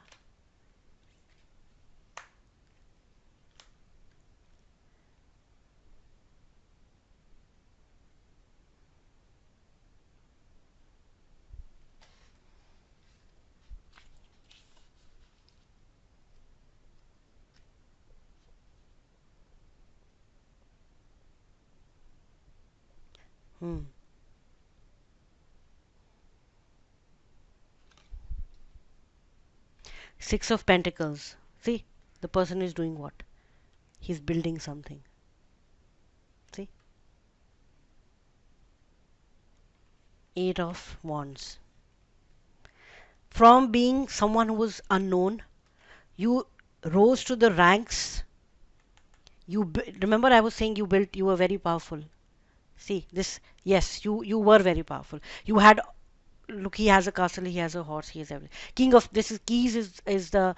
A: Hmm. Six of Pentacles. See, the person is doing what? He's building something. See? Eight of Wands. From being someone who was unknown, you rose to the ranks. Remember I was saying you were very powerful. See, this, yes, you were very powerful. You had, look, he has a castle, he has a horse, he has everything. King of, this is keys, is the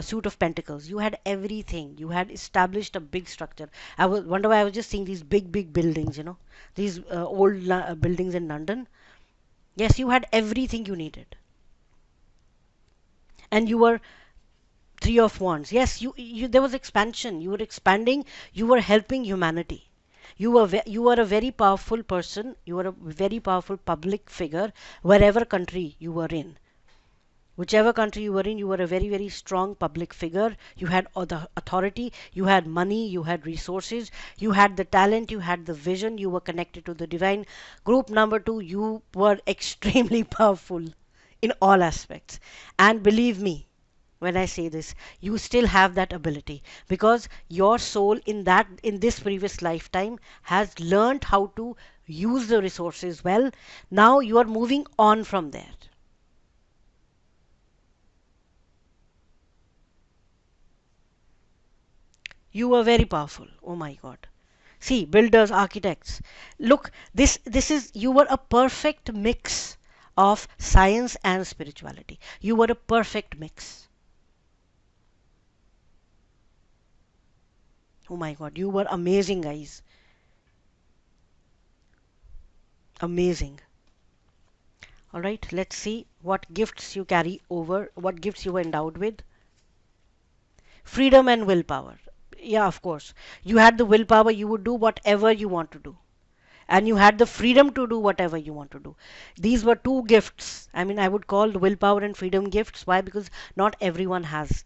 A: suit of pentacles. You had everything. You had established a big structure. I was wonder why I was just seeing these big buildings, these old buildings in London. Yes, you had everything you needed. And you were three of wands. Yes, you there was expansion. You were expanding, you were helping humanity. You were a very powerful person. You were a very powerful public figure wherever country you were in. Whichever country you were in, you were a very strong public figure. You had the authority, you had money, you had resources, you had the talent, you had the vision, you were connected to the divine. Group number 2, you were extremely powerful in all aspects. And believe me, when I say this, you still have that ability, because your soul in this previous lifetime has learned how to use the resources well. Now you are moving on from there. You were very powerful. Oh my God. See, builders, architects. Look, this is, you were a perfect mix of science and spirituality. You were a perfect mix. Oh my God, you were amazing, guys. Amazing. All right, let's see what gifts you carry over, what gifts you were endowed with. Freedom and willpower. Yeah, of course. You had the willpower, you would do whatever you want to do. And you had the freedom to do whatever you want to do. These were two gifts. I mean, I would call the willpower and freedom gifts. Why? Because not everyone has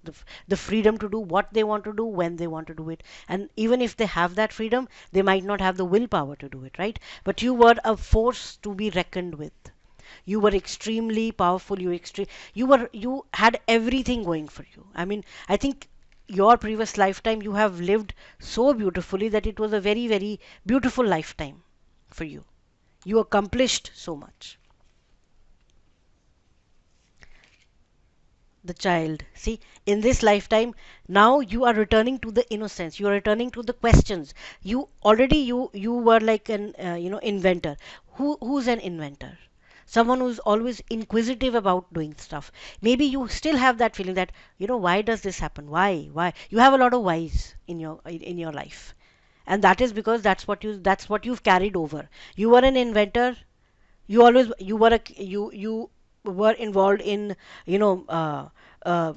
A: the freedom to do what they want to do when they want to do it. And even if they have that freedom, they might not have the willpower to do it, right? But you were a force to be reckoned with. You were extremely powerful. You had everything going for you. I mean, I think your previous lifetime you have lived so beautifully that it was a very beautiful lifetime for you. You accomplished so much. The child. See, in this lifetime, now you are returning to the innocence. You are returning to the questions. You were like an inventor. Who's an inventor? Someone who's always inquisitive about doing stuff. Maybe you still have that feeling that, why does this happen? Why? You have a lot of whys in your life. And that is because that's what you've carried over. You were an inventor. You were involved in, you know uh,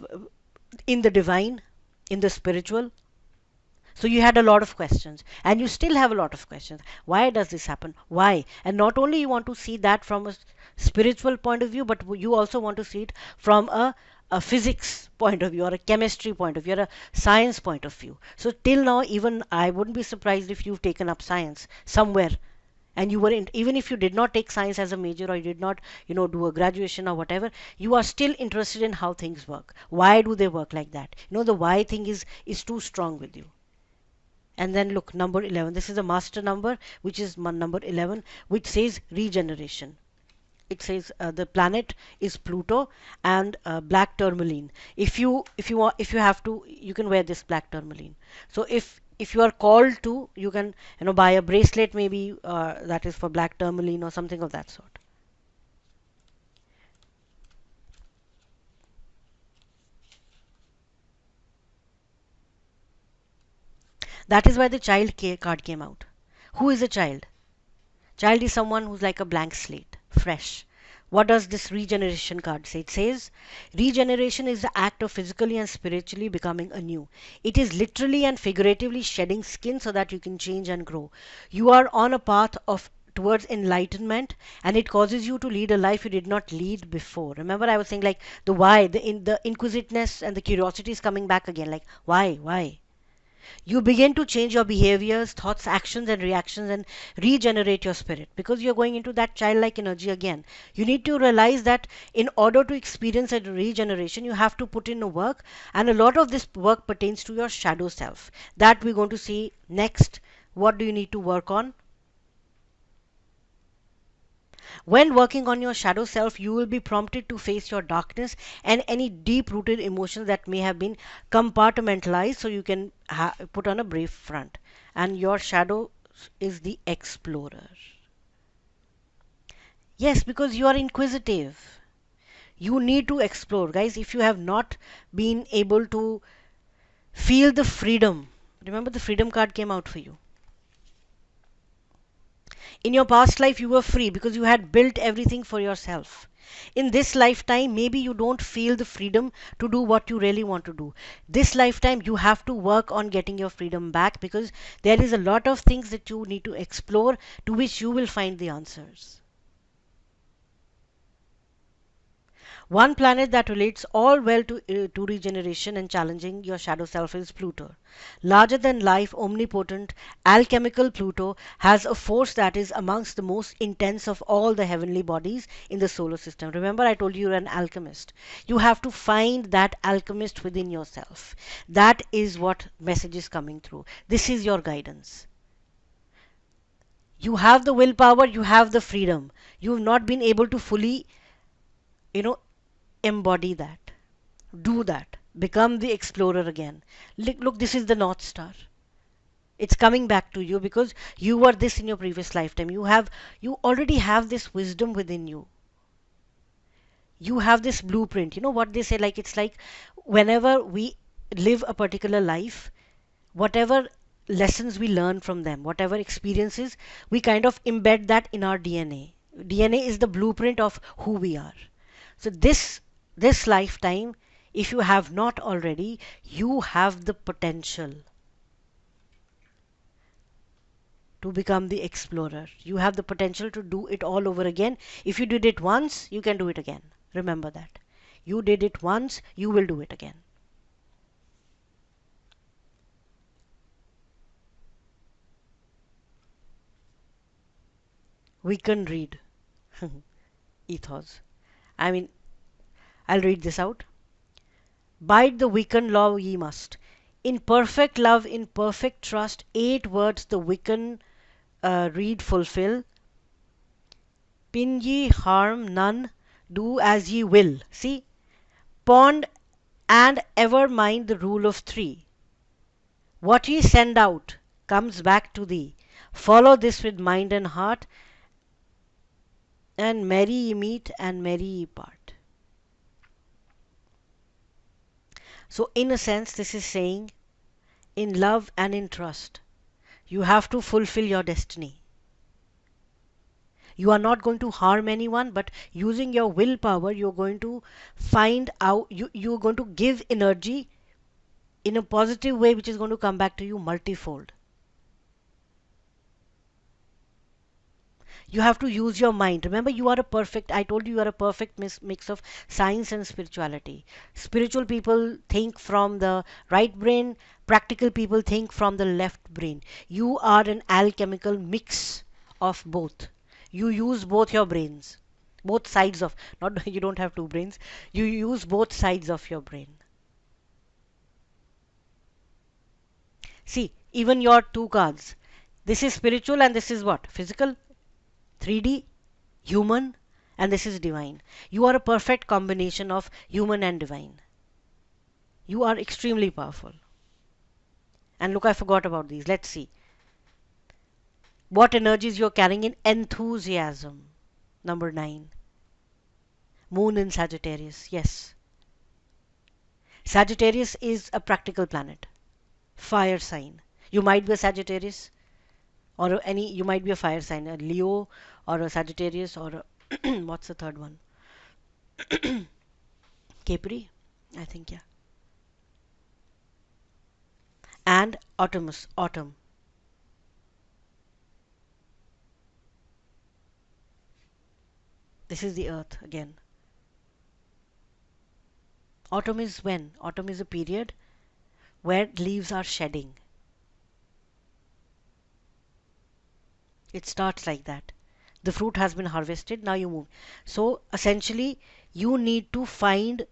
A: in the divine, in the spiritual. So you had a lot of questions, and you still have a lot of questions. Why does this happen? Why? And not only you want to see that from a spiritual point of view, but you also want to see it from a physics point of view, or a chemistry point of view, or a science point of view. So till now, even I wouldn't be surprised if you've taken up science somewhere, and you were even if you did not take science as a major, or you did not do a graduation or whatever, you are still interested in how things work. Why do they work like that? The why thing is too strong with you. And then look, number 11. This is a master number, which is number 11, which says regeneration. It says the planet is Pluto and black tourmaline. If you have to, you can wear this black tourmaline. So if you are called to, you can buy a bracelet maybe that is for black tourmaline or something of that sort. That is why the child card came out. Who is a child? Child is someone who's like a blank slate, fresh. What does this regeneration card say? It says, regeneration is the act of physically and spiritually becoming anew. It is literally and figuratively shedding skin so that you can change and grow. You are on a path of towards enlightenment, and it causes you to lead a life you did not lead before. Remember, I was saying like the why, the inquisitiveness and the curiosity is coming back again. Like why? You begin to change your behaviors, thoughts, actions, and reactions and regenerate your spirit because you're going into that childlike energy again. You need to realize that in order to experience a regeneration, you have to put in a work, and a lot of this work pertains to your shadow self. That we're going to see next. What do you need to work on? When working on your shadow self, you will be prompted to face your darkness and any deep rooted emotions that may have been compartmentalized so you can put on a brave front. And your shadow is the explorer. Yes, because you are inquisitive. You need to explore. Guys, if you have not been able to feel the freedom, remember the freedom card came out for you. In your past life, you were free because you had built everything for yourself. In this lifetime, maybe you don't feel the freedom to do what you really want to do. This lifetime, you have to work on getting your freedom back because there is a lot of things that you need to explore to which you will find the answers. One planet that relates all well to regeneration and challenging your shadow self is Pluto. Larger than life, omnipotent, alchemical Pluto has a force that is amongst the most intense of all the heavenly bodies in the solar system. Remember, I told you you're an alchemist. You have to find that alchemist within yourself. That is what message is coming through. This is your guidance. You have the willpower, you have the freedom. You've not been able to fully, you know, embody that, do that, become the explorer again. Look, this is the North Star. It's coming back to you because you were this in your previous lifetime. You already have this wisdom within you. You have this blueprint. You know what they say, like it's like whenever we live a particular life, whatever lessons we learn from them, whatever experiences, we kind of embed that in our DNA. DNA is the blueprint of who we are. So this lifetime, if you have not already, you have the potential to become the explorer. You have the potential to do it all over again. If you did it once, you can do it again. Remember that. You did it once, you will do it again. We can read ethos. I mean, I'll read this out. Bide the Wiccan law ye must. In perfect love, in perfect trust, 8 words the Wiccan read fulfill. Pin ye harm none, do as ye will. See? Pond and ever mind the rule of 3. What ye send out comes back to thee. Follow this with mind and heart, and merry ye meet and merry ye part. So, in a sense, this is saying in love and in trust, you have to fulfill your destiny. You are not going to harm anyone, but using your willpower, you're going to find out, you're going to give energy in a positive way, which is going to come back to you multifold. You have to use your mind. Remember, I told you are a perfect mix of science and spirituality. Spiritual people think from the right brain, practical people think from the left brain. You are an alchemical mix of both. You use both your brains, both sides of, not you don't have 2 brains, you use both sides of your brain. See, Even your two cards. This is spiritual and this is what? Physical, 3D, human, and this is divine. You are a perfect combination of human and divine. You are extremely powerful. And look, I forgot about these. Let's see. What energies you're carrying in enthusiasm. Number 9. Moon in Sagittarius. Yes. Sagittarius is a practical planet. Fire sign. You might be a Sagittarius or any, you might be a fire sign, a Leo or a Sagittarius or a what's the third one? Capri, I think, yeah. And Autumnus, autumn. This is the earth again. Autumn is when? Autumn is a period where leaves are shedding. It starts like that. The fruit has been harvested, now you move. So essentially, you need to find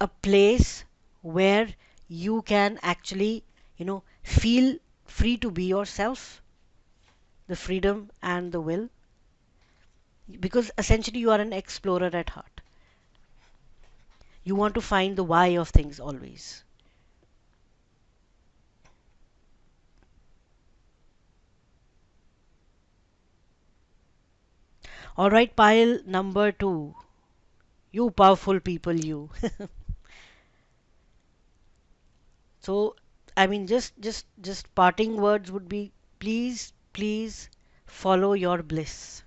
A: a place where you can actually, feel free to be yourself, the freedom and the will, because essentially you are an explorer at heart. You want to find the why of things always. All right, pile number 2. You powerful people, you. So, I mean, just parting words would be, please, please follow your bliss.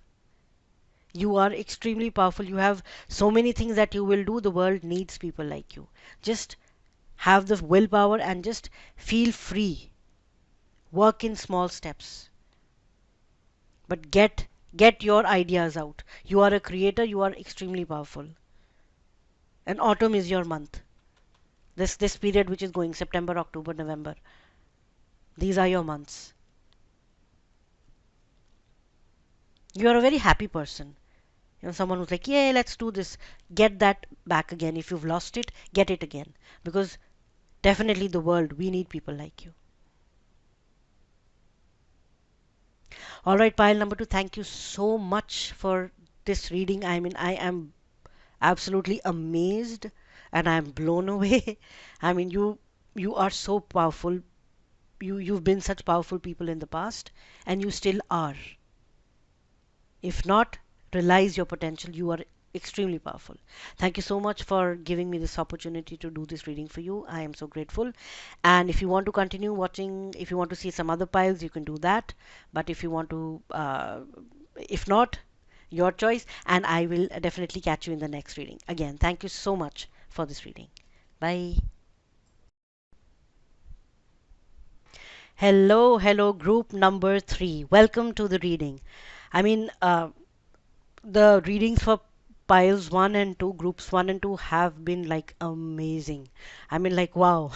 A: You are extremely powerful. You have so many things that you will do. The world needs people like you. Just have the willpower and just feel free. Work in small steps. But get your ideas out. You are a creator, you are extremely powerful. And autumn is your month. This period which is going September, October, November. These are your months. You are a very happy person. Someone who's like, yeah, let's do this. Get that back again. If you've lost it, get it again. Because definitely the world, we need people like you. All right, pile number 2, thank you so much for this reading. I mean, I am absolutely amazed and I'm blown away. I mean, you are so powerful. You've been such powerful people in the past and you still are. If not, realize your potential. You are extremely powerful. Thank you so much for giving me this opportunity to do this reading for you. I am so grateful. And if you want to continue watching, if you want to see some other piles, you can do that. But if you want to, if not, your choice. And I will definitely catch you in the next reading. Again, thank you so much for this reading. Bye. Hello, hello, group number 3. Welcome to the reading. I mean, the readings for piles 1 and 2, groups 1 and 2 have been like amazing. I mean, like, wow.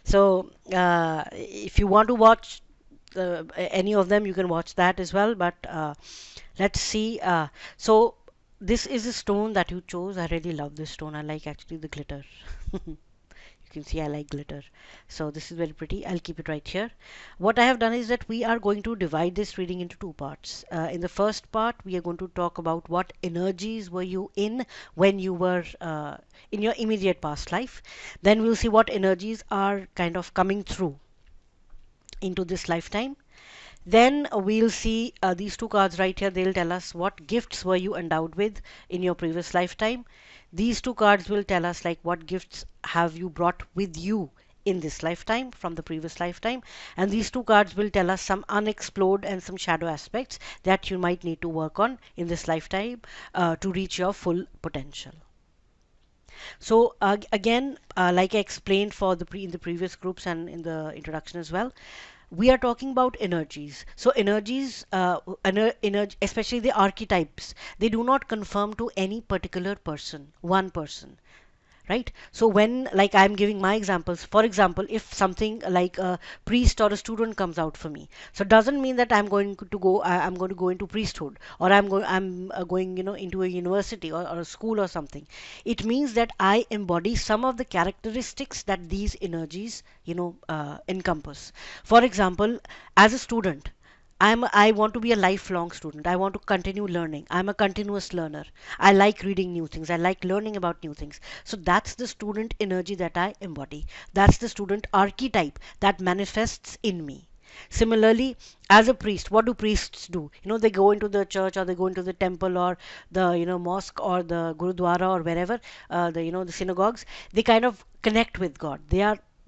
A: So, if you want to watch any of them, you can watch that as well. But let's see. So, this is a stone that you chose. I really love this stone. I like actually the glitter. You can see I like glitter. So this is very pretty. I'll keep it right here. What I have done is that we are going to divide this reading into 2 parts. In the first part, we are going to talk about what energies were you in when you were in your immediate past life. Then we'll see what energies are kind of coming through into this lifetime. Then we'll see these 2 cards right here. They'll tell us what gifts were you endowed with in your previous lifetime. These 2 cards will tell us like what gifts have you brought with you in this lifetime from the previous lifetime. And these 2 cards will tell us some unexplored and some shadow aspects that you might need to work on in this lifetime to reach your full potential. So again, like I explained for in the previous groups and in the introduction as well, we are talking about energies. So energies, especially the archetypes, they do not conform to any particular person, one person. right? So when, like, I'm giving my examples, for example, if something like a priest or a student comes out for me, so it doesn't mean that I'm going to go into priesthood, or I'm going, into a university, or a school or something. It means that I embody some of the characteristics that these energies, encompass. For example, as a student, I want to be a lifelong student. I want to continue learning. I'm a continuous learner. I like reading new things. I like learning about new things. So that's the student energy that I embody. That's the student archetype that manifests in me. Similarly, as a priest, what do priests do? They go into the church, or they go into the temple, or the mosque, or the gurudwara, or wherever, the synagogues. They kind of connect with God.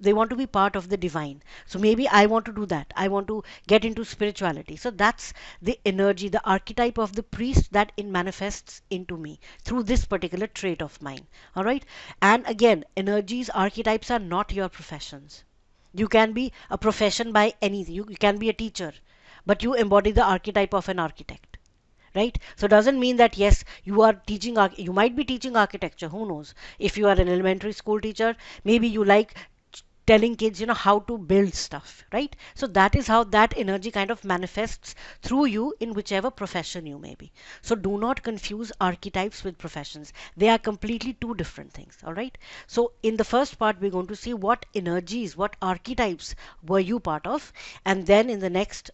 A: They want to be part of the divine. So maybe I want to do that. I want to get into spirituality. So that's the energy, the archetype of the priest that it manifests into me through this particular trait of mine. All right. And again, energies, archetypes are not your professions. You can be a profession by anything. You can be a teacher, but you embody the archetype of an architect, right? So it doesn't mean that yes, you are teaching, you might be teaching architecture, who knows? If you are an elementary school teacher, maybe you like telling kids, how to build stuff, right? So that is how that energy kind of manifests through you in whichever profession you may be. So do not confuse archetypes with professions. They are completely two different things. All right. So in the first part, we're going to see what energies, what archetypes were you part of, and then in the next,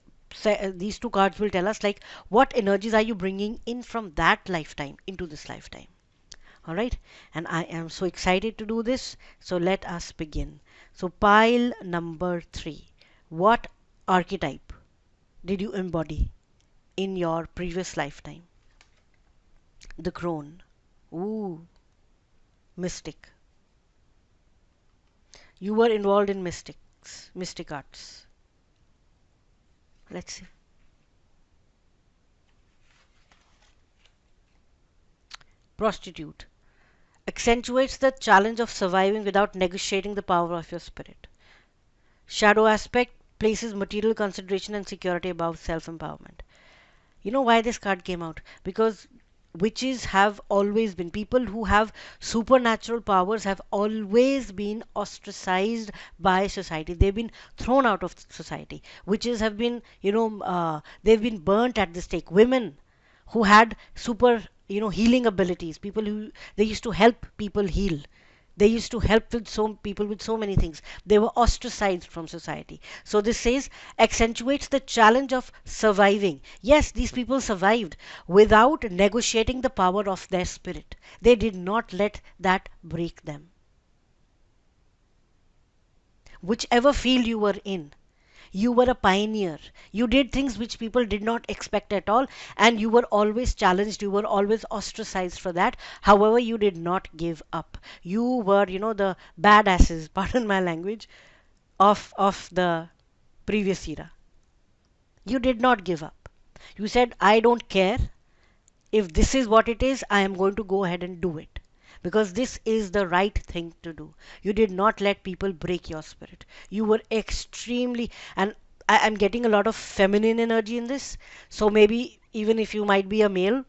A: these two cards will tell us, like, what energies are you bringing in from that lifetime into this lifetime. All right. And I am so excited to do this. So let us begin. So pile number 3. What archetype did you embody in your previous lifetime? The crone. Ooh, mystic. You were involved in mystic arts. Let's see. Prostitute. Accentuates the challenge of surviving without negotiating the power of your spirit. Shadow aspect places material consideration and security above self empowerment. You know why this card came out? Because witches have always been, people who have supernatural powers have always been ostracized by society. They've been thrown out of society. Witches have been, they've been burnt at the stake. Women who had super, healing abilities, people who, they used to help people heal, they used to help with so people with so many things, they were ostracized from society. So this says accentuates the challenge of surviving. Yes, these people survived without negotiating the power of their spirit. They did not let that break them. Whichever field you were in, you were a pioneer. You did things which people did not expect at all, and you were always challenged. You were always ostracized for that. However, you did not give up. You were, the badasses, pardon my language, of the previous era. You did not give up. You said, I don't care. If this is what it is, I am going to go ahead and do it. Because this is the right thing to do. You did not let people break your spirit. You were extremely, and I'm getting a lot of feminine energy in this. So maybe even if you might be a male,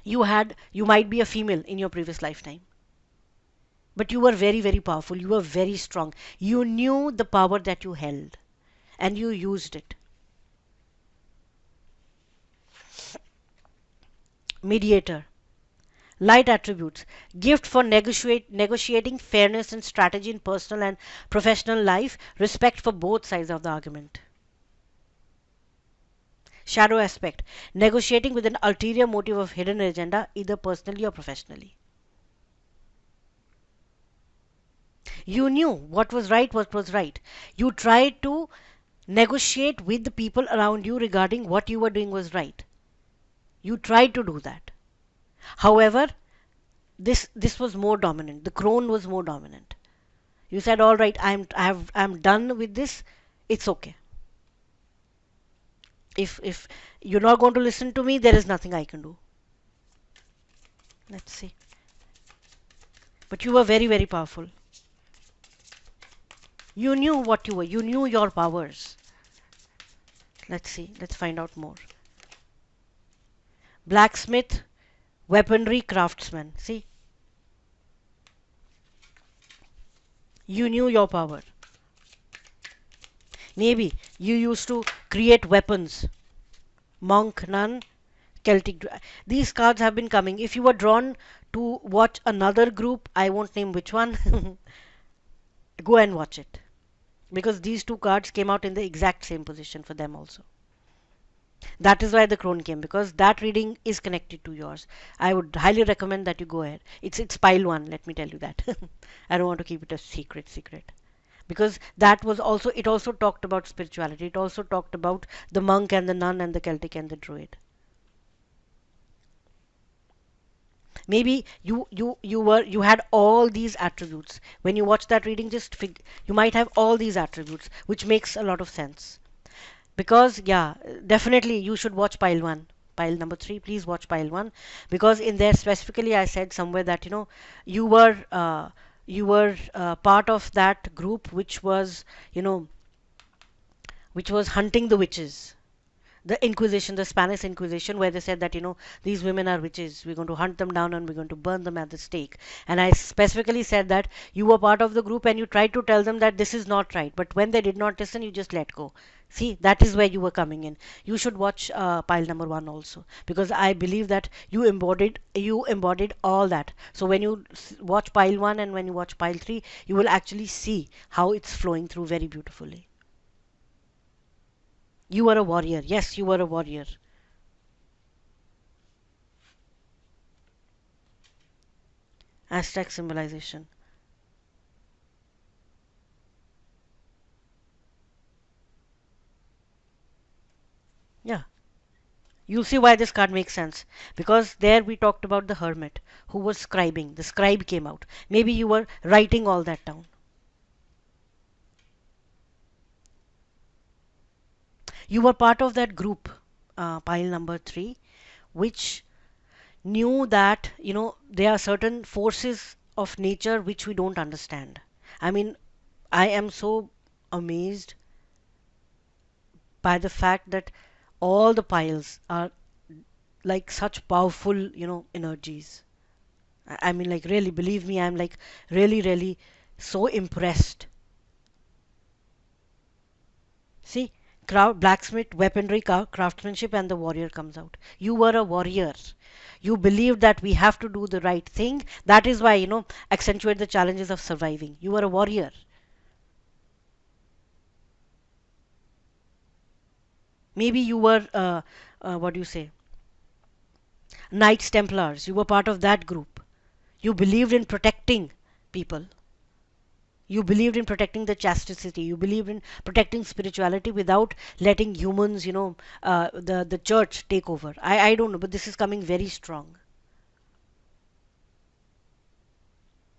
A: you might be a female in your previous lifetime. But you were very, very powerful. You were very strong. You knew the power that you held, and you used it. Mediator. Light attributes. Gift for negotiating fairness and strategy in personal and professional life. Respect for both sides of the argument. Shadow aspect. Negotiating with an ulterior motive of hidden agenda, either personally or professionally. You knew what was right, what was right. You tried to negotiate with the people around you regarding what you were doing was right. You tried to do that. However, this was more dominant. The crone was more dominant. You said, all right, I'm done with this. It's okay. If you're not going to listen to me, there is nothing I can do. Let's see. But you were very, very powerful. You knew what you were. You knew your powers. Let's see. Let's find out more. Blacksmith, weaponry, craftsman. See? You knew your power. Maybe you used to create weapons. Monk, nun, Celtic. These cards have been coming. If you were drawn to watch another group, I won't name which one, go and watch it. Because these two cards came out in the exact same position for them also. That is why the crone came, because that reading is connected to yours. I would highly recommend that you go ahead. It's pile one, let me tell you that. I don't want to keep it a secret. Because that was also, it also talked about spirituality. It also talked about the monk and the nun and the Celtic and the druid. Maybe you had all these attributes. When you watch that reading, you might have all these attributes, which makes a lot of sense. Because yeah, definitely you should watch pile 1, pile number 3. Please watch pile 1, because in there specifically I said somewhere that you were part of that group you know which was hunting the witches, the Inquisition, the Spanish Inquisition, where they said that, these women are witches. We're going to hunt them down and we're going to burn them at the stake. And I specifically said that you were part of the group and you tried to tell them that this is not right. But when they did not listen, you just let go. See, that is where you were coming in. You should watch pile number 1 also, because I believe that you embodied all that. So when you watch pile 1 and when you watch pile 3, you will actually see how it's flowing through very beautifully. You were a warrior. Yes, you were a warrior. Aztec symbolization. Yeah. You'll see why this card makes sense. Because there we talked about the hermit who was scribing. The scribe came out. Maybe you were writing all that down. You were part of that group, pile number 3, which knew that, there are certain forces of nature which we don't understand. I mean, I am so amazed by the fact that all the piles are like such powerful, energies. I mean, like, really, believe me, I'm like really, really so impressed. See, blacksmith, weaponry, craftsmanship, and the warrior comes out. You were a warrior. You believed that we have to do the right thing. That is why, accentuate the challenges of surviving. You were a warrior. Maybe you were, what do you say, Knights Templars. You were part of that group. You believed in protecting people. You believed in protecting the chastity. You believed in protecting spirituality without letting humans, the church take over. I don't know, but this is coming very strong.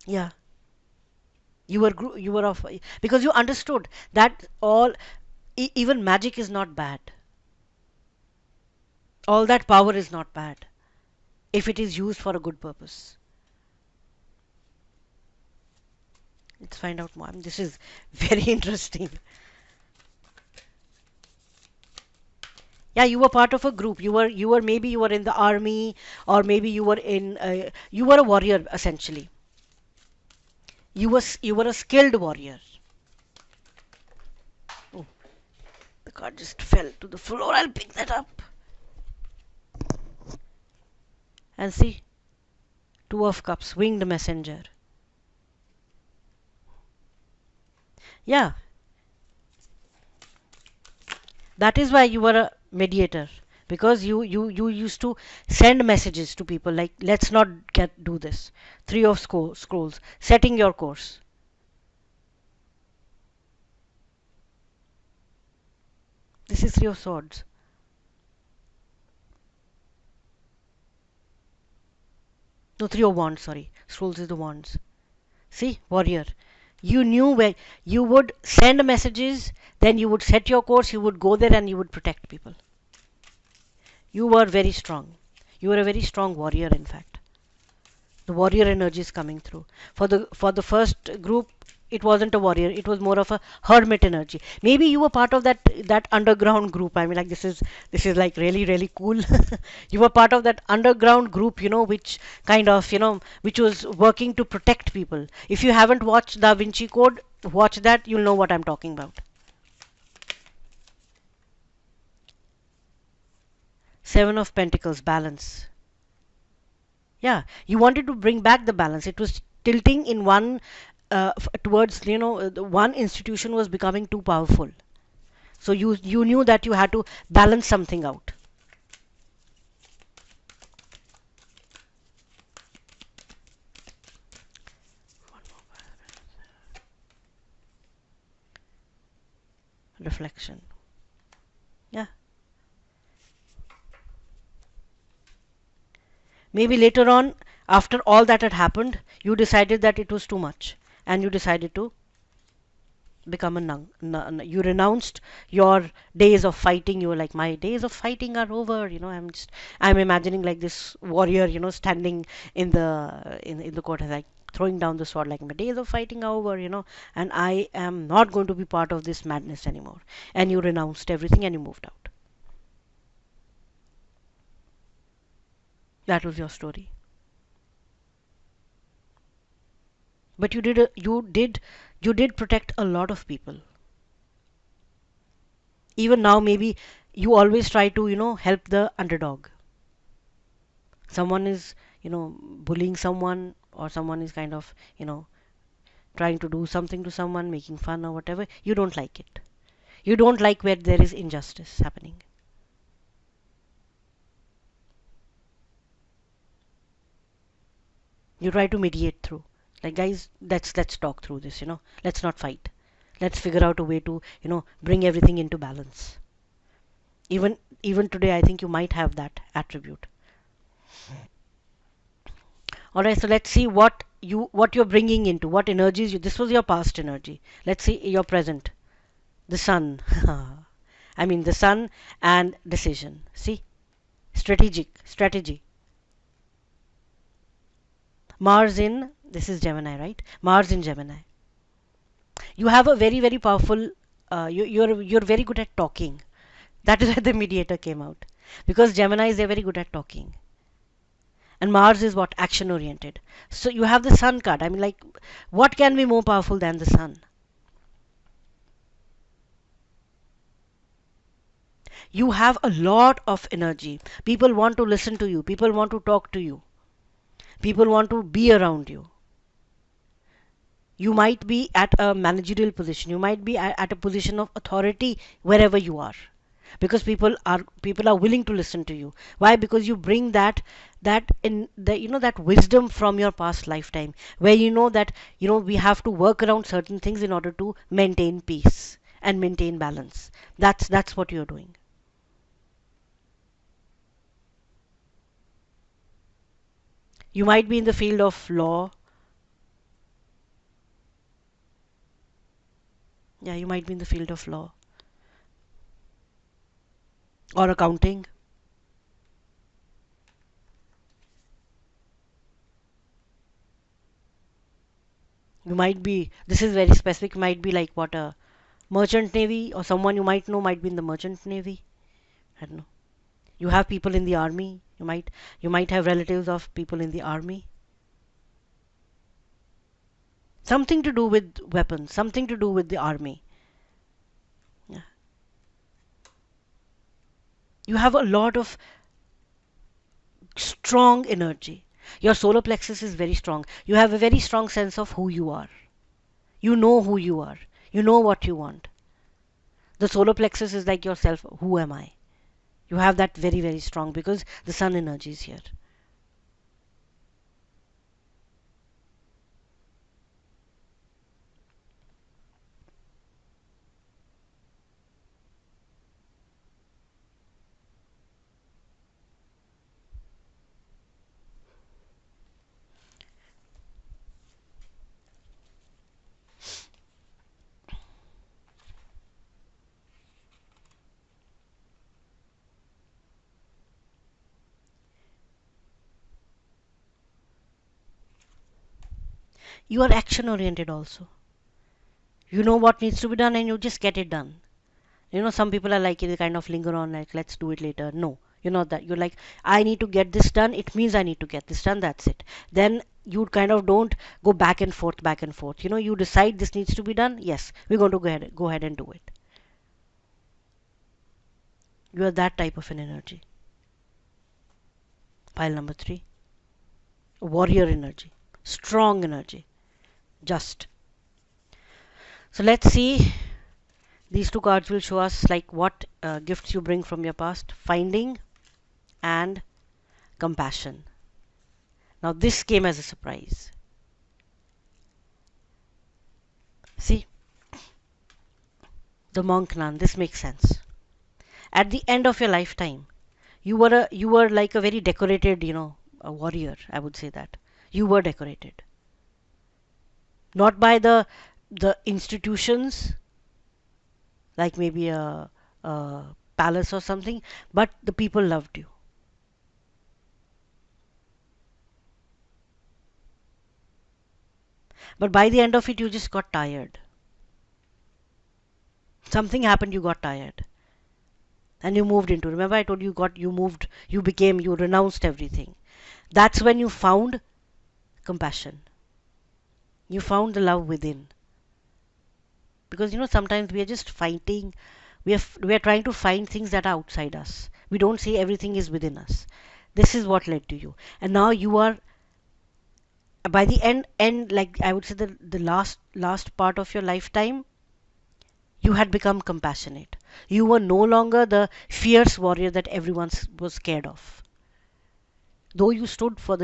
A: Yeah, you were of, because you understood that even magic is not bad. All that power is not bad if it is used for a good purpose. Let's find out more. This is very interesting. Yeah, you were part of a group. Maybe you were in the army, or maybe you were a warrior essentially. You were a skilled warrior. Oh, the card just fell to the floor. I'll pick that up and see. Two of Cups, winged messenger. Yeah, that is why you were a mediator, because you used to send messages to people like, let's not do this. Three of scrolls, setting your course. This is Three of Swords. No, Three of Wands, sorry. Scrolls is the wands. See, warrior. You knew where you would send messages, then you would set your course, you would go there and you would protect people. You were very strong. You were a very strong warrior, in fact. The warrior energy is coming through. For the first group, it wasn't a warrior, it was more of a hermit energy. Maybe you were part of that underground group. I mean, like, this is like really really cool. You were part of that underground group, which kind of, which was working to protect people. If you haven't watched Da Vinci Code, watch that, you'll know what I'm talking about. Seven of Pentacles, balance. Yeah, you wanted to bring back the balance. It was tilting in one, towards, the one institution was becoming too powerful. So you knew that you had to balance something out. Reflection. Yeah. Maybe later on, after all that had happened, you decided that it was too much, and you decided to become a you renounced your days of fighting. You were like, my days of fighting are over. I'm imagining like this warrior, standing in the court, like throwing down the sword, like, my days of fighting are over, and I am not going to be part of this madness anymore. And you renounced everything and you moved out. That was your story. But you did protect a lot of people. Even now, maybe you always try to, help the underdog. Someone is, bullying someone, or someone is kind of, trying to do something to someone, making fun or whatever. You don't like it. You don't like where there is injustice happening. You try to mediate through, like, guys, let's talk through this. Let's not fight. Let's figure out a way to, bring everything into balance. Even today, I think you might have that attribute. All right, so let's see what you're bringing into, what energies you. This was your past energy. Let's see your present. The sun. I mean, the sun and decision. See, strategy. Mars in, this is Gemini, right? Mars in Gemini. You have a very very powerful. You're very good at talking. That is why the mediator came out, because Gemini is, they're very good at talking, and Mars is what, action oriented. So you have the Sun card. I mean, like, what can be more powerful than the Sun? You have a lot of energy. People want to listen to you. People want to talk to you. People want to be around you. You might be at a managerial position. You might be at a position of authority wherever you are, because people are willing to listen to you. Why? Because you bring that in the, that wisdom from your past lifetime, where you know that, we have to work around certain things in order to maintain peace and maintain balance. That's what you're doing. You might be in the field of law. Yeah, you might be in the field of law or accounting. You might be, this is very specific, might be like what, a merchant navy, or someone you might know might be in the merchant navy. I don't know. You have people in the army. You might have relatives of people in the army. Something to do with weapons, something to do with the army. Yeah. You have a lot of strong energy. Your solar plexus is very strong. You have a very strong sense of who you are. You know who you are. You know what you want. The solar plexus is like yourself. Who am I? You have that very, very strong, because the sun energy is here. You are action oriented also. You know what needs to be done and you just get it done. Some people are like, they kind of linger on, like, let's do it later. No, you're not that. You're like, I need to get this done. It means I need to get this done. That's it. Then you kind of don't go back and forth, back and forth. You decide this needs to be done. Yes, we're going to go ahead and do it. You are that type of an energy. Pile number 3, warrior energy, strong energy. Just. So let's see. These two cards will show us like what gifts you bring from your past. Finding and compassion. Now this came as a surprise. See, the monk nun. This makes sense. At the end of your lifetime, you were like a very decorated, a warrior. I would say that you were decorated, not by the institutions, like maybe a palace or something, but the people loved you. But by the end of it, you just got tired. Something happened, you got tired. And you moved into, remember I told you, you moved, you renounced everything. That's when you found compassion. You found the love within. Because sometimes we are just fighting, we are trying to find things that are outside us. We don't say everything is within us. This is what led to you. And now you are, by the end, like I would say, the last part of your lifetime, you had become compassionate. You were no longer the fierce warrior that everyone was scared of. Though you stood for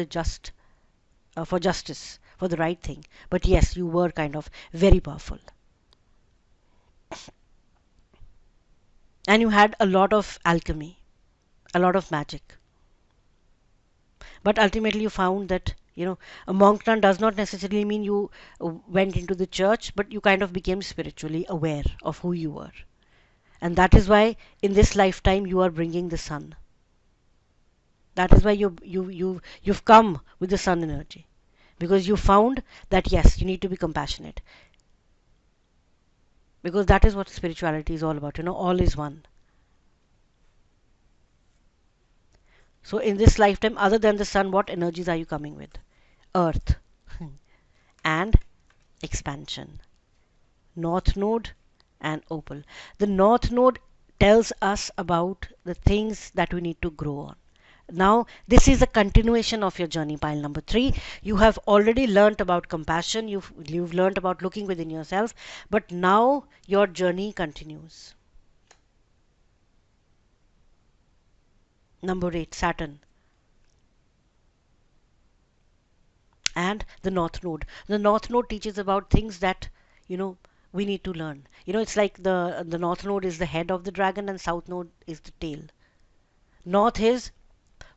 A: for justice, for the right thing. But yes, you were kind of very powerful. And you had a lot of alchemy, a lot of magic. But ultimately you found that, a monk nun does not necessarily mean you went into the church, but you kind of became spiritually aware of who you were. And that is why in this lifetime you are bringing the sun. That is why you've come with the sun energy. Because you found that yes, you need to be compassionate. Because that is what spirituality is all about. All is one. So in this lifetime, other than the sun, what energies are you coming with? Earth and expansion. North node and opal. The north node tells us about the things that we need to grow on. Now, this is a continuation of your journey, pile number 3. You have already learnt about compassion, you've learnt about looking within yourself, but now your journey continues. Number 8, Saturn. And the north node. The north node teaches about things that, we need to learn. It's like the north node is the head of the dragon and south node is the tail. North is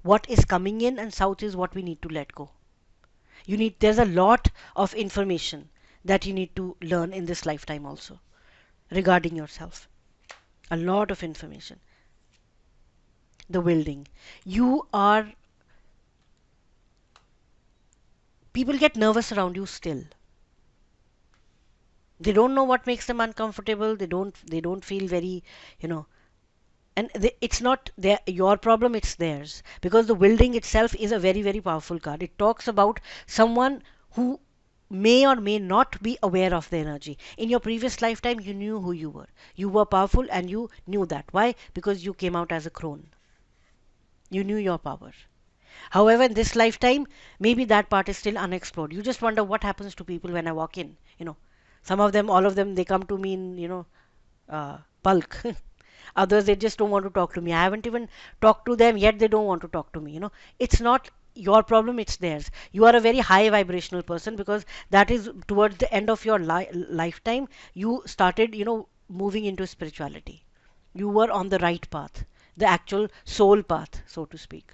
A: what is coming in and south is what we need to let go. There's a lot of information that you need to learn in this lifetime also regarding yourself. A lot of information. The wielding. People get nervous around you still. They don't know what makes them uncomfortable. They don't feel very, and it's not your problem, it's theirs, because the wielding itself is a very, very powerful card. It talks about someone who may or may not be aware of the energy. In your previous lifetime, you knew who you were powerful, and you knew that. Why? Because you came out as a crone. You knew your power. However, in this lifetime, maybe that part is still unexplored. You just wonder what happens to people when I walk in. Some of them, all of them, they come to me in, bulk. Others, they just don't want to talk to me. I haven't even talked to them yet. They don't want to talk to me. It's not your problem, it's theirs. You are a very high vibrational person, because that is towards the end of your lifetime. You started, moving into spirituality. You were on the right path, the actual soul path, so to speak.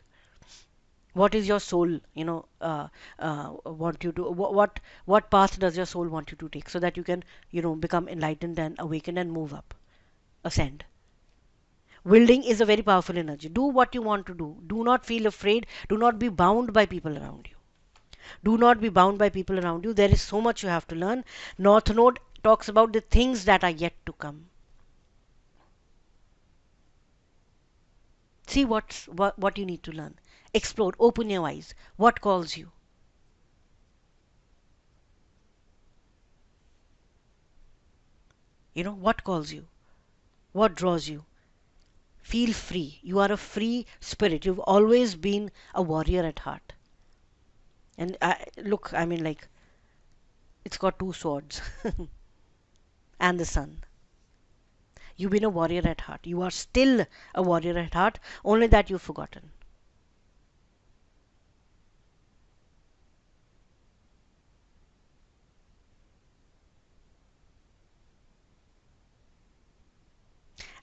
A: What is your soul, want you to, what path does your soul want you to take, so that you can, become enlightened and awakened and move up, ascend. Wielding is a very powerful energy. Do what you want to do. Do not feel afraid. Do not be bound by people around you. Do not be bound by people around you. There is so much you have to learn. North node talks about the things that are yet to come. See what you need to learn. Explore, open your eyes. What calls you? You know, what calls you? What draws you? Feel free. You are a free spirit. You've always been a warrior at heart. And look, I mean, like, it's got two swords and the sun. You've been a warrior at heart. You are still a warrior at heart, only that you've forgotten.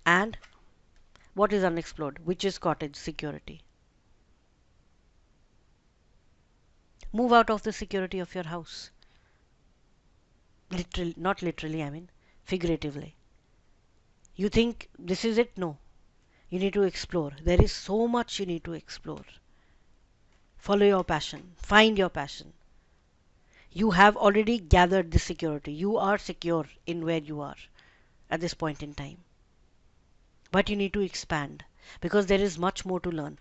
A: And what is unexplored? Witch's cottage security. Move out of the security of your house. Literally, not literally, I mean, figuratively. You think this is it? No. You need to explore. There is so much you need to explore. Follow your passion. Find your passion. You have already gathered the security. You are secure in where you are at this point in time. But you need to expand because there is much more to learn.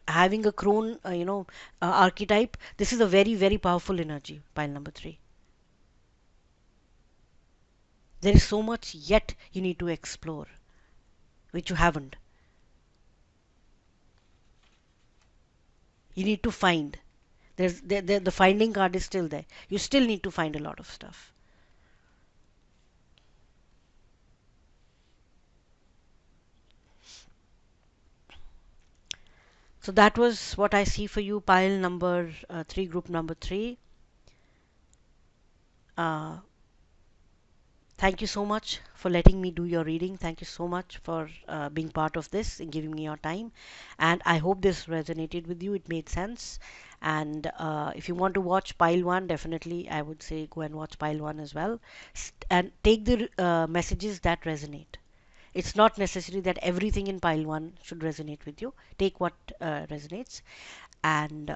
A: Having a crone, archetype, this is a very, very powerful energy, pile number 3. There is so much yet you need to explore, which you haven't. You need to find. The finding card is still there. You still need to find a lot of stuff. So that was what I see for you, pile number 3, group number 3. Uh, Thank you so much for letting me do your reading. Thank you so much for being part of this and giving me your time. And I hope this resonated with you. It made sense. And if you want to watch pile 1, definitely I would say go and watch pile 1 as well. And take the messages that resonate. It's not necessary that everything in pile 1 should resonate with you. Take what resonates and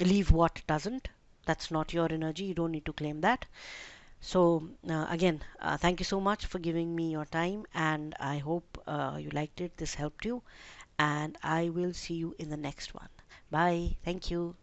A: leave what doesn't. That's not your energy. You don't need to claim that. So again, thank you so much for giving me your time, and I hope you liked it. This helped you, and I will see you in the next one. Bye. Thank you.